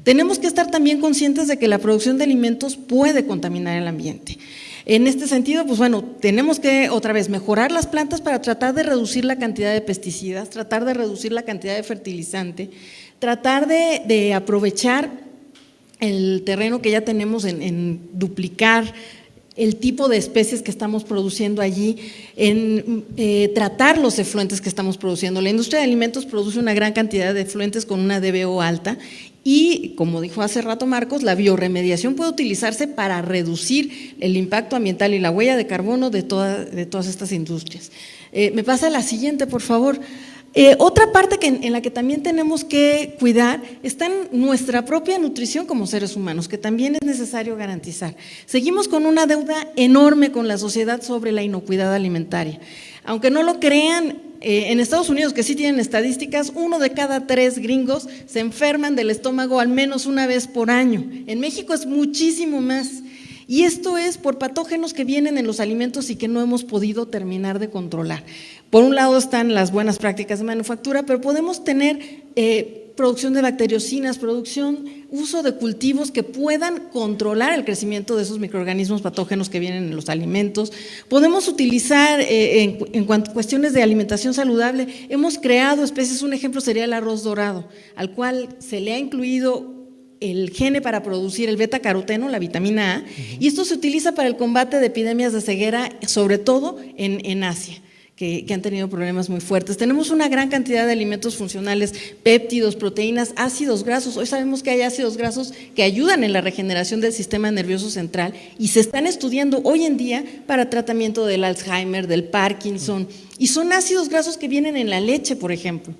Tenemos que estar también conscientes de que la producción de alimentos puede contaminar el ambiente. En este sentido, pues bueno, tenemos que otra vez mejorar las plantas para tratar de reducir la cantidad de pesticidas, tratar de reducir la cantidad de fertilizante, tratar de aprovechar el terreno que ya tenemos en duplicar el tipo de especies que estamos produciendo allí, en tratar los efluentes que estamos produciendo. La industria de alimentos produce una gran cantidad de efluentes con una DBO alta y, como dijo hace rato Marcos, la bioremediación puede utilizarse para reducir el impacto ambiental y la huella de carbono de todas estas industrias. Me pasa la siguiente, por favor. Otra parte en la que también tenemos que cuidar está en nuestra propia nutrición como seres humanos, que también es necesario garantizar. Seguimos con una deuda enorme con la sociedad sobre la inocuidad alimentaria. Aunque no lo crean, en Estados Unidos, que sí tienen estadísticas, 1 de cada 3 gringos se enferman del estómago al menos una vez por año. En México es muchísimo más. Y esto es por patógenos que vienen en los alimentos y que no hemos podido terminar de controlar. Por un lado están las buenas prácticas de manufactura, pero podemos tener producción de bacteriocinas, uso de cultivos que puedan controlar el crecimiento de esos microorganismos patógenos que vienen en los alimentos. Podemos utilizar, en cuanto a cuestiones de alimentación saludable, hemos creado especies, un ejemplo sería el arroz dorado, al cual se le ha incluido el gene para producir el beta-caroteno, la vitamina A, y esto se utiliza para el combate de epidemias de ceguera, sobre todo en Asia, que han tenido problemas muy fuertes. Tenemos una gran cantidad de alimentos funcionales, péptidos, proteínas, ácidos grasos. Hoy sabemos que hay ácidos grasos que ayudan en la regeneración del sistema nervioso central y se están estudiando hoy en día para tratamiento del Alzheimer, del Parkinson, y son ácidos grasos que vienen en la leche, por ejemplo.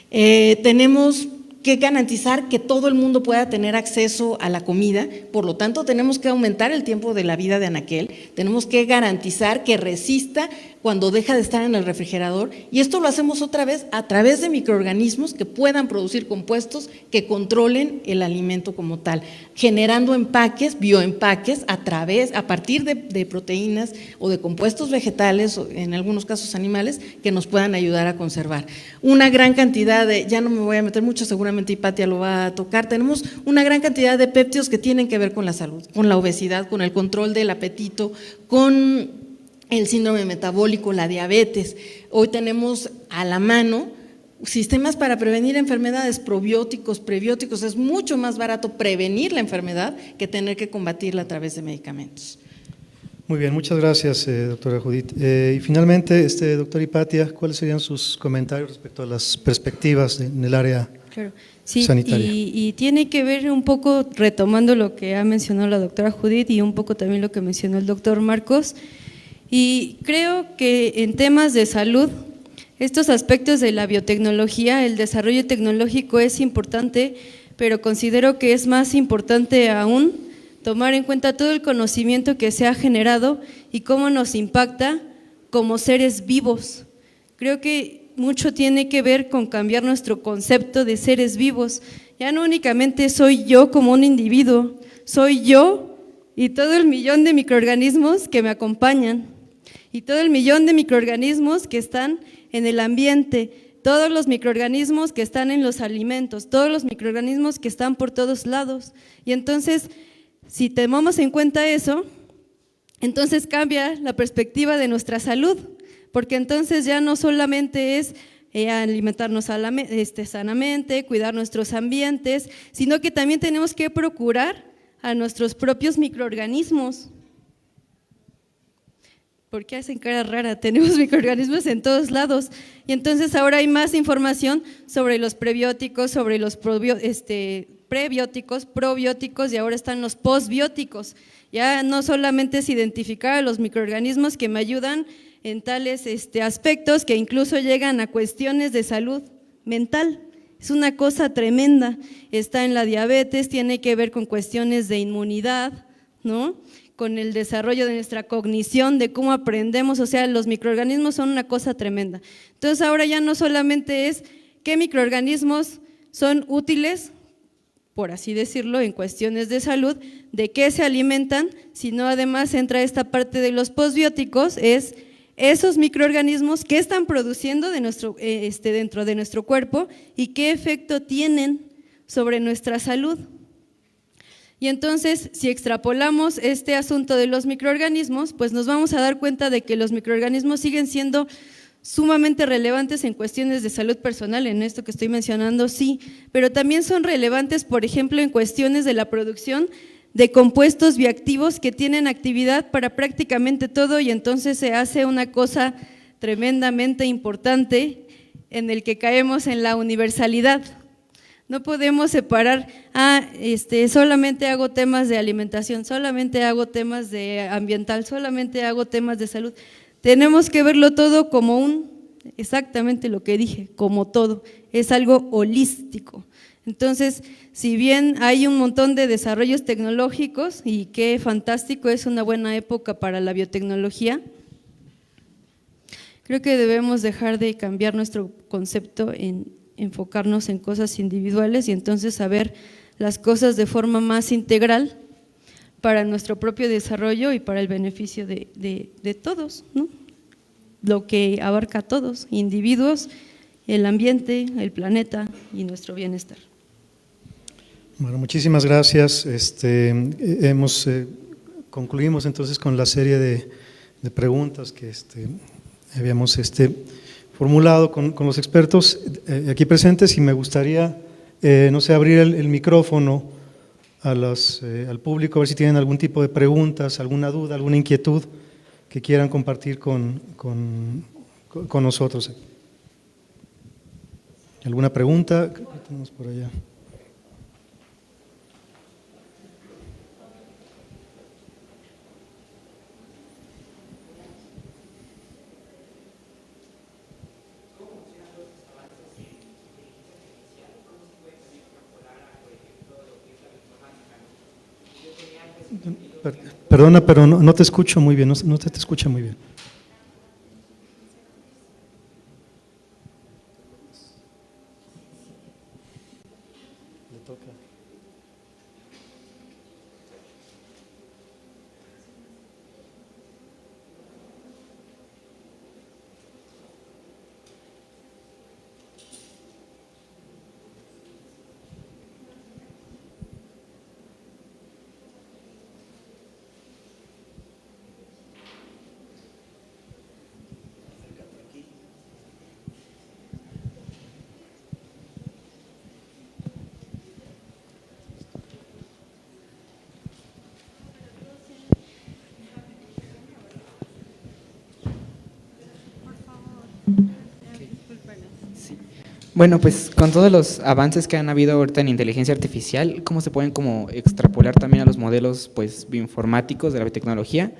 Tenemos que garantizar que todo el mundo pueda tener acceso a la comida, por lo tanto tenemos que aumentar el tiempo de la vida de anaquel, tenemos que garantizar que resista cuando deja de estar en el refrigerador, y esto lo hacemos otra vez a través de microorganismos que puedan producir compuestos que controlen el alimento como tal, generando empaques, bioempaques a partir de proteínas o de compuestos vegetales, o en algunos casos animales, que nos puedan ayudar a conservar. Una gran cantidad ya no me voy a meter mucho, seguramente Hipatia lo va a tocar, tenemos una gran cantidad de péptidos que tienen que ver con la salud, con la obesidad, con el control del apetito, con el síndrome metabólico, la diabetes. Hoy tenemos a la mano sistemas para prevenir enfermedades, probióticos, prebióticos. Es mucho más barato prevenir la enfermedad que tener que combatirla a través de medicamentos. Muy bien, muchas gracias, doctora Judith. Y finalmente, doctora Hipatia, ¿cuáles serían sus comentarios respecto a las perspectivas en el área sanitaria? Y tiene que ver un poco, retomando lo que ha mencionado la doctora Judith y un poco también lo que mencionó el doctor Marcos. Y creo que en temas de salud, estos aspectos de la biotecnología, el desarrollo tecnológico es importante, pero considero que es más importante aún tomar en cuenta todo el conocimiento que se ha generado y cómo nos impacta como seres vivos. Creo que mucho tiene que ver con cambiar nuestro concepto de seres vivos. Ya no únicamente soy yo como un individuo, soy yo y todo el millón de microorganismos que me acompañan. Y todo el millón de microorganismos que están en el ambiente, todos los microorganismos que están en los alimentos, todos los microorganismos que están por todos lados. Y entonces, si tomamos en cuenta eso, entonces cambia la perspectiva de nuestra salud, porque entonces ya no solamente es alimentarnos sanamente, cuidar nuestros ambientes, sino que también tenemos que procurar a nuestros propios microorganismos. ¿Por qué hacen cara rara? Tenemos microorganismos en todos lados y entonces ahora hay más información sobre los prebióticos, sobre los prebióticos, probióticos y ahora están los postbióticos. Ya no solamente es identificar a los microorganismos que me ayudan en tales aspectos que incluso llegan a cuestiones de salud mental. Es una cosa tremenda. Está en la diabetes, tiene que ver con cuestiones de inmunidad, ¿no?, con el desarrollo de nuestra cognición, de cómo aprendemos, o sea, los microorganismos son una cosa tremenda. Entonces ahora ya no solamente es qué microorganismos son útiles, por así decirlo, en cuestiones de salud, de qué se alimentan, sino además entra esta parte de los postbióticos, es esos microorganismos que están produciendo dentro de nuestro cuerpo y qué efecto tienen sobre nuestra salud. Y entonces, si extrapolamos este asunto de los microorganismos, pues nos vamos a dar cuenta de que los microorganismos siguen siendo sumamente relevantes en cuestiones de salud personal, en esto que estoy mencionando, sí, pero también son relevantes, por ejemplo, en cuestiones de la producción de compuestos bioactivos que tienen actividad para prácticamente todo y entonces se hace una cosa tremendamente importante en el que caemos en la universalidad. No podemos separar, solamente hago temas de alimentación, solamente hago temas de ambiental, solamente hago temas de salud. Tenemos que verlo todo como un exactamente lo que dije, como todo, es algo holístico. Entonces, si bien hay un montón de desarrollos tecnológicos y qué fantástico, es una buena época para la biotecnología, creo que debemos dejar de cambiar nuestro concepto en enfocarnos en cosas individuales y entonces saber las cosas de forma más integral para nuestro propio desarrollo y para el beneficio de todos, ¿no? Lo que abarca a todos, individuos, el ambiente, el planeta y nuestro bienestar. Bueno, muchísimas gracias. Concluimos entonces con la serie de preguntas que habíamos formulado con los expertos aquí presentes y me gustaría, no sé, abrir el micrófono al público, a ver si tienen algún tipo de preguntas, alguna duda, alguna inquietud que quieran compartir con nosotros. ¿Alguna pregunta? ¿Qué tenemos por allá? Perdona, pero no te escucho muy bien, no te escucha muy bien. Bueno, pues con todos los avances que han habido ahorita en inteligencia artificial, ¿cómo se pueden como extrapolar también a los modelos pues bioinformáticos de la biotecnología?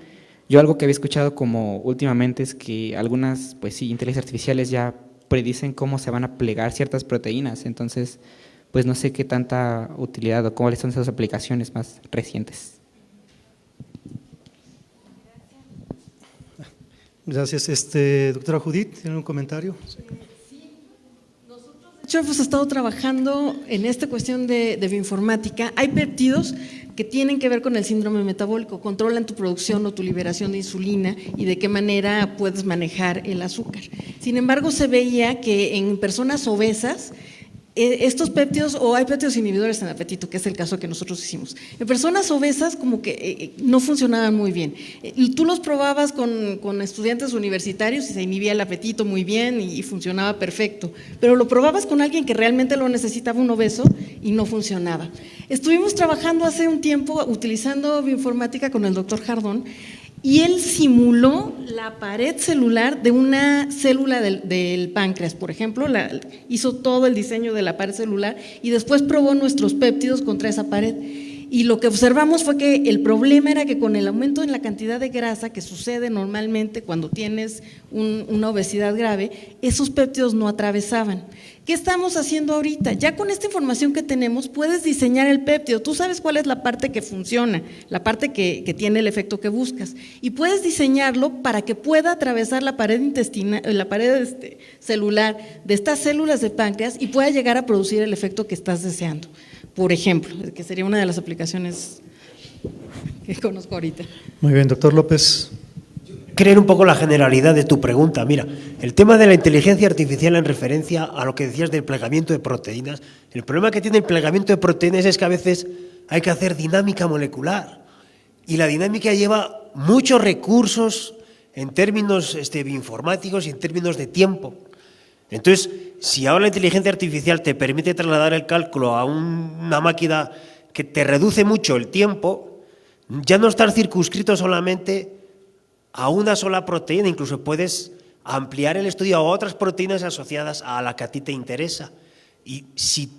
Yo algo que había escuchado como últimamente es que algunas, pues sí, inteligencias artificiales ya predicen cómo se van a plegar ciertas proteínas, entonces pues no sé qué tanta utilidad o cuáles son esas aplicaciones más recientes. Gracias. Doctora Judith, ¿tiene un comentario? Sí. De hecho, hemos estado trabajando en esta cuestión de bioinformática. Hay péptidos que tienen que ver con el síndrome metabólico, controlan tu producción o tu liberación de insulina y de qué manera puedes manejar el azúcar. Sin embargo, se veía que en personas obesas, estos péptidos, o hay péptidos inhibidores en apetito, que es el caso que nosotros hicimos. En personas obesas como que no funcionaban muy bien. Tú los probabas con estudiantes universitarios y se inhibía el apetito muy bien y funcionaba perfecto, pero lo probabas con alguien que realmente lo necesitaba, un obeso, y no funcionaba. Estuvimos trabajando hace un tiempo utilizando bioinformática con el doctor Jardón y él simuló la pared celular de una célula del páncreas, por ejemplo, hizo todo el diseño de la pared celular y después probó nuestros péptidos contra esa pared. Y lo que observamos fue que el problema era que con el aumento en la cantidad de grasa que sucede normalmente cuando tienes una obesidad grave, esos péptidos no atravesaban. ¿Qué estamos haciendo ahorita? Ya con esta información que tenemos puedes diseñar el péptido, tú sabes cuál es la parte que funciona, la parte que tiene el efecto que buscas y puedes diseñarlo para que pueda atravesar la pared intestinal, la pared celular de estas células de páncreas y pueda llegar a producir el efecto que estás deseando, por ejemplo, que sería una de las aplicaciones que conozco ahorita. Muy bien, doctor López. Creer un poco la generalidad de tu pregunta. Mira, el tema de la inteligencia artificial en referencia a lo que decías del plegamiento de proteínas, el problema que tiene el plegamiento de proteínas es que a veces hay que hacer dinámica molecular y la dinámica lleva muchos recursos en términos bioinformáticos y en términos de tiempo. Entonces, si ahora la inteligencia artificial te permite trasladar el cálculo a una máquina que te reduce mucho el tiempo, ya no estás circunscrito solamente a una sola proteína, incluso puedes ampliar el estudio a otras proteínas asociadas a la que a ti te interesa. Y si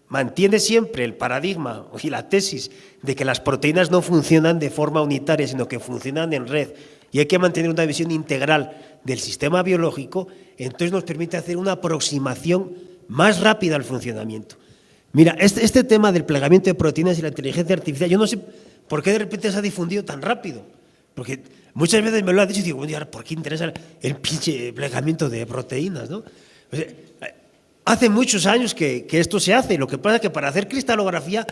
mantienes siempre el paradigma y la tesis de que las proteínas no funcionan de forma unitaria, sino que funcionan en red, y hay que mantener una visión integral del sistema biológico, entonces nos permite hacer una aproximación más rápida al funcionamiento. Mira, este tema del plegamiento de proteínas y la inteligencia artificial, yo no sé por qué de repente se ha difundido tan rápido, porque muchas veces me lo han dicho y digo, bueno, ¿y ahora por qué interesa el pinche plegamiento de proteínas, no? O sea, hace muchos años que esto se hace, lo que pasa es que para hacer cristalografía,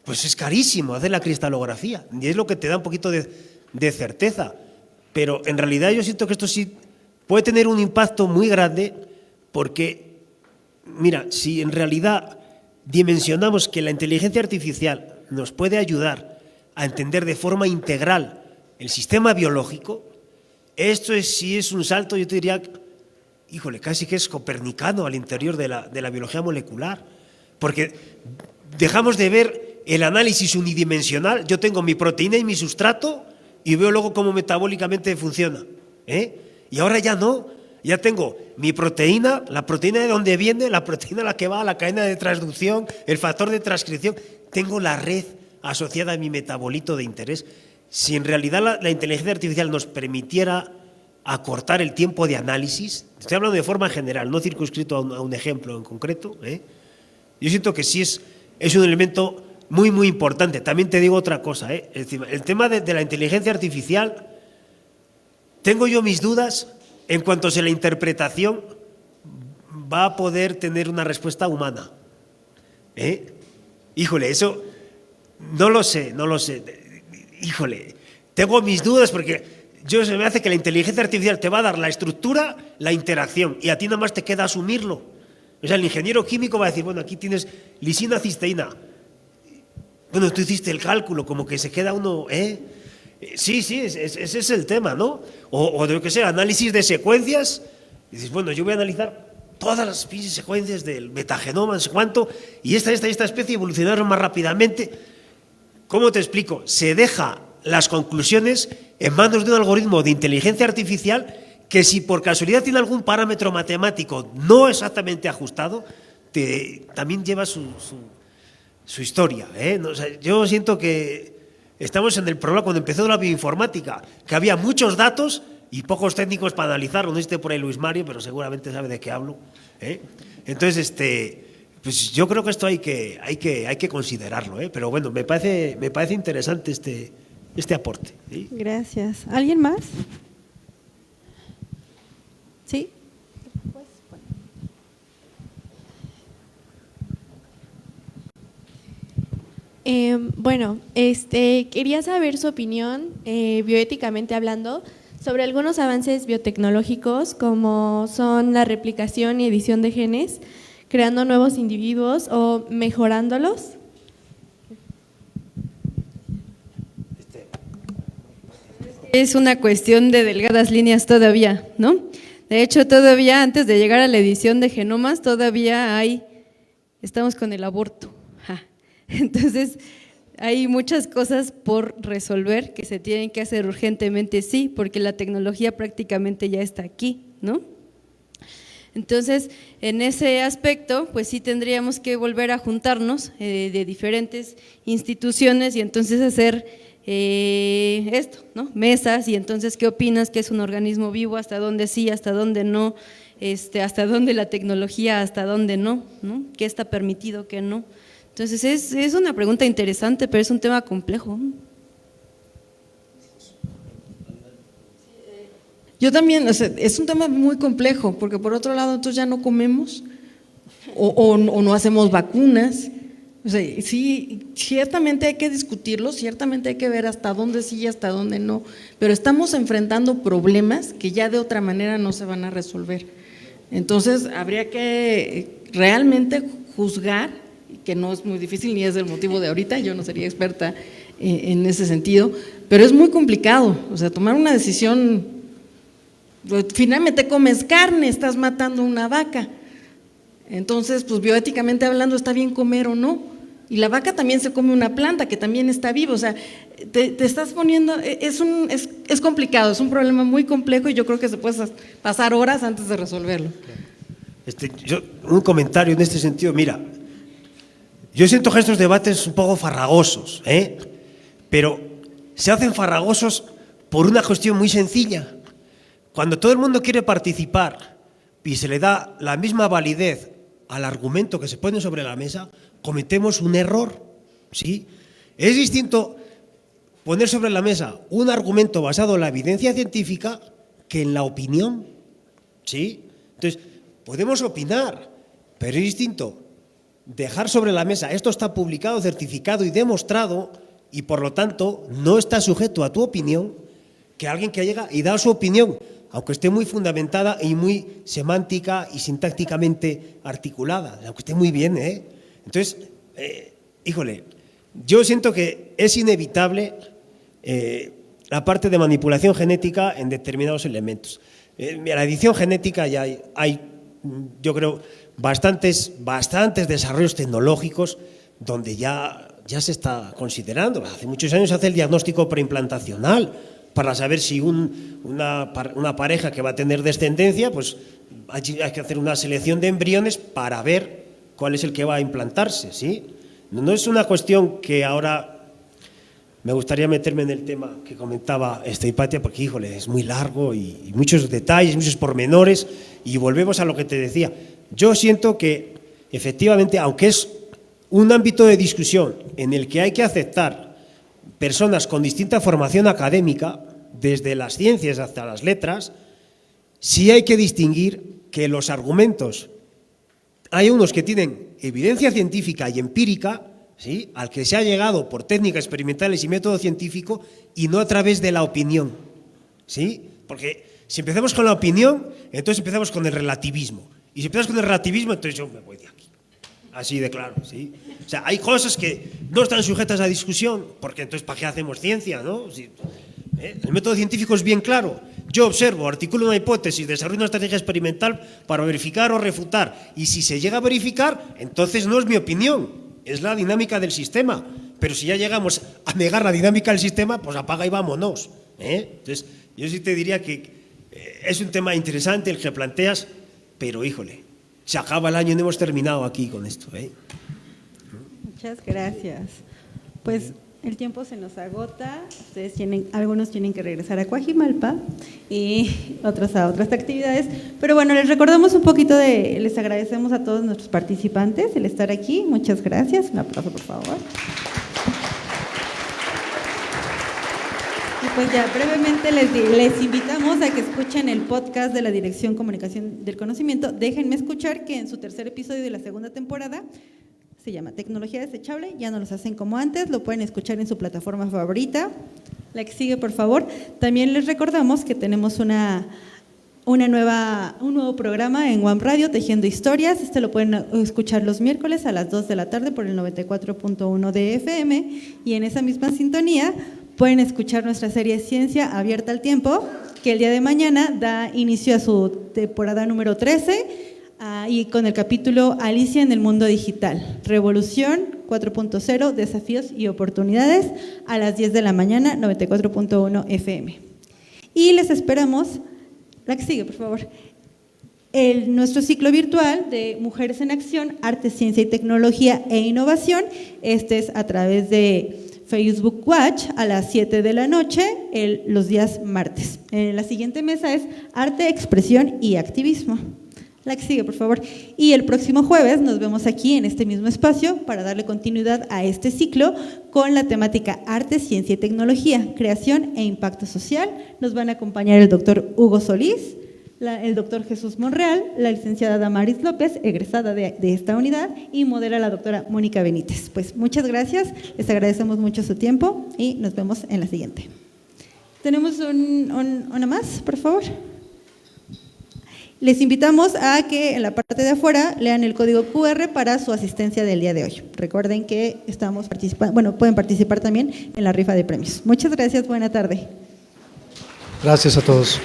pues es carísimo hacer la cristalografía, y es lo que te da un poquito de certeza, pero en realidad yo siento que esto sí puede tener un impacto muy grande, porque, mira, si en realidad dimensionamos que la inteligencia artificial nos puede ayudar a entender de forma integral el sistema biológico, esto sí es un salto, yo te diría, híjole, casi que es copernicano al interior de la biología molecular, porque dejamos de ver el análisis unidimensional, yo tengo mi proteína y mi sustrato y veo luego cómo metabólicamente funciona, y ahora ya no, ya tengo mi proteína, la proteína de dónde viene, la proteína a la que va, la cadena de transducción, el factor de transcripción, tengo la red asociada a mi metabolito de interés. Si en realidad la inteligencia artificial nos permitiera acortar el tiempo de análisis, estoy hablando de forma general, no circunscrito a un ejemplo en concreto, yo siento que sí es un elemento muy, muy importante. También te digo otra cosa, el tema de la inteligencia artificial, tengo yo mis dudas en cuanto a la interpretación va a poder tener una respuesta humana. Híjole, eso no lo sé. Híjole, tengo mis dudas porque se me hace que la inteligencia artificial te va a dar la estructura, la interacción, y a ti nada más te queda asumirlo. O sea, el ingeniero químico va a decir, bueno, aquí tienes lisina, cisteína. Bueno, tú hiciste el cálculo, como que se queda uno, Sí, ese es el tema, ¿no? O de lo que sea, análisis de secuencias. Y dices, bueno, yo voy a analizar todas las pinches secuencias del metagenoma, no sé cuánto, y esta especie evolucionaron más rápidamente. ¿Cómo te explico? Se deja las conclusiones en manos de un algoritmo de inteligencia artificial que, si por casualidad tiene algún parámetro matemático no exactamente ajustado, también lleva su historia, O sea, yo siento que estamos en el problema cuando empezó la bioinformática, que había muchos datos y pocos técnicos para analizarlo. No existe por ahí Luis Mario, pero seguramente sabe de qué hablo. Entonces, pues yo creo que esto hay que considerarlo, pero bueno, me parece interesante este aporte. ¿Sí? Gracias. ¿Alguien más? ¿Sí? Bueno, quería saber su opinión, bioéticamente hablando, sobre algunos avances biotecnológicos como son la replicación y edición de genes, creando nuevos individuos o mejorándolos. Es una cuestión de delgadas líneas todavía, ¿no? De hecho, todavía antes de llegar a la edición de genomas, todavía estamos con el aborto. Entonces, hay muchas cosas por resolver que se tienen que hacer urgentemente, sí, porque la tecnología prácticamente ya está aquí, ¿no? Entonces, en ese aspecto, pues sí tendríamos que volver a juntarnos de diferentes instituciones y entonces hacer esto, ¿no? Mesas, y entonces, ¿qué opinas? ¿Qué es un organismo vivo? ¿Hasta dónde sí? ¿Hasta dónde no? ¿Hasta dónde la tecnología? ¿Hasta dónde no? ¿No? ¿Qué está permitido? ¿Qué no? Entonces, es una pregunta interesante, pero es un tema complejo. Yo también, es un tema muy complejo, porque por otro lado, entonces ya no comemos o no hacemos vacunas. O sea, sí, ciertamente hay que discutirlo, ciertamente hay que ver hasta dónde sí y hasta dónde no, pero estamos enfrentando problemas que ya de otra manera no se van a resolver. Entonces, habría que realmente juzgar, que no es muy difícil ni es el motivo de ahorita, yo no sería experta en ese sentido, pero es muy complicado, o sea, tomar una decisión. Finalmente comes carne, estás matando una vaca, entonces pues bioéticamente hablando está bien comer o no, y la vaca también se come una planta que también está viva, o sea, te estás poniendo, es complicado, es un problema muy complejo y yo creo que se puede pasar horas antes de resolverlo. Un comentario en este sentido, mira, yo siento que estos debates son un poco farragosos, pero se hacen farragosos por una cuestión muy sencilla. cuando todo el mundo quiere participar y se le da la misma validez al argumento que se pone sobre la mesa, cometemos un error, ¿sí? Es distinto poner sobre la mesa un argumento basado en la evidencia científica que en la opinión, ¿sí? Entonces, podemos opinar, pero es distinto dejar sobre la mesa, esto está publicado, certificado y demostrado, y por lo tanto no está sujeto a tu opinión, que alguien que llega y da su opinión, aunque esté muy fundamentada y muy semántica y sintácticamente articulada, aunque esté muy bien, ¿eh? Entonces, híjole, yo siento que es inevitable la parte de manipulación genética en determinados elementos. La edición genética ya hay, yo creo, bastantes desarrollos tecnológicos donde ya se está considerando. Hace muchos años se hace el diagnóstico preimplantacional para saber si una pareja que va a tener descendencia, pues hay que hacer una selección de embriones para ver cuál es el que va a implantarse, ¿sí? No es una cuestión que ahora me gustaría meterme en el tema que comentaba Hipatia, porque, híjole, es muy largo y muchos detalles, muchos pormenores, y volvemos a lo que te decía. Yo siento que, efectivamente, aunque es un ámbito de discusión en el que hay que aceptar personas con distinta formación académica, desde las ciencias hasta las letras, sí hay que distinguir que los argumentos, hay unos que tienen evidencia científica y empírica, ¿sí?, al que se ha llegado por técnicas experimentales y método científico, y no a través de la opinión, ¿sí? Porque si empezamos con la opinión, entonces empezamos con el relativismo, y si empezamos con el relativismo, entonces yo me voy de aquí, así de claro, ¿sí? O sea, hay cosas que no están sujetas a discusión, porque entonces ¿para qué hacemos ciencia, no? El método científico es bien claro. Yo observo, articulo una hipótesis, desarrollo una estrategia experimental para verificar o refutar, y si se llega a verificar, entonces no es mi opinión, es la dinámica del sistema. Pero si ya llegamos a negar la dinámica del sistema, pues apaga y vámonos, ¿eh? Entonces, yo sí te diría que es un tema interesante el que planteas, pero híjole, se acaba el año y no hemos terminado aquí con esto, ¿eh? Muchas gracias. Pues el tiempo se nos agota, algunos tienen que regresar a Coajimalpa y otros a otras actividades, pero bueno, les recordamos un poquito les agradecemos a todos nuestros participantes el estar aquí, muchas gracias, un aplauso por favor. Y pues ya brevemente les invitamos a que escuchen el podcast de la Dirección Comunicación del Conocimiento. Déjenme escuchar que en su tercer episodio de la segunda temporada se llama Tecnología Desechable, ya no los hacen como antes, lo pueden escuchar en su plataforma favorita. La que sigue, por favor. También les recordamos que tenemos un nuevo programa en One Radio, Tejiendo Historias. Lo pueden escuchar los miércoles a las 2 de la tarde por el 94.1 de FM, y en esa misma sintonía pueden escuchar nuestra serie Ciencia Abierta al Tiempo, que el día de mañana da inicio a su temporada número 13, y con el capítulo Alicia en el Mundo Digital, Revolución 4.0, Desafíos y Oportunidades, a las 10 de la mañana, 94.1 FM. Y les esperamos, la que sigue, por favor, nuestro ciclo virtual de Mujeres en Acción, Arte, Ciencia y Tecnología e Innovación. Este es a través de Facebook Watch a las 7 de la noche, los días martes. La siguiente mesa es Arte, Expresión y Activismo. La que sigue, por favor. Y el próximo jueves nos vemos aquí en este mismo espacio para darle continuidad a este ciclo con la temática Arte, Ciencia y Tecnología, Creación e Impacto Social. Nos van a acompañar el doctor Hugo Solís, el doctor Jesús Monreal, la licenciada Damaris López, egresada de esta unidad, y modera la doctora Mónica Benítez. Pues muchas gracias, les agradecemos mucho su tiempo y nos vemos en la siguiente. Tenemos una más, por favor. Les invitamos a que en la parte de afuera lean el código QR para su asistencia del día de hoy. Recuerden que estamos participando, pueden participar también en la rifa de premios. Muchas gracias, buena tarde. Gracias a todos.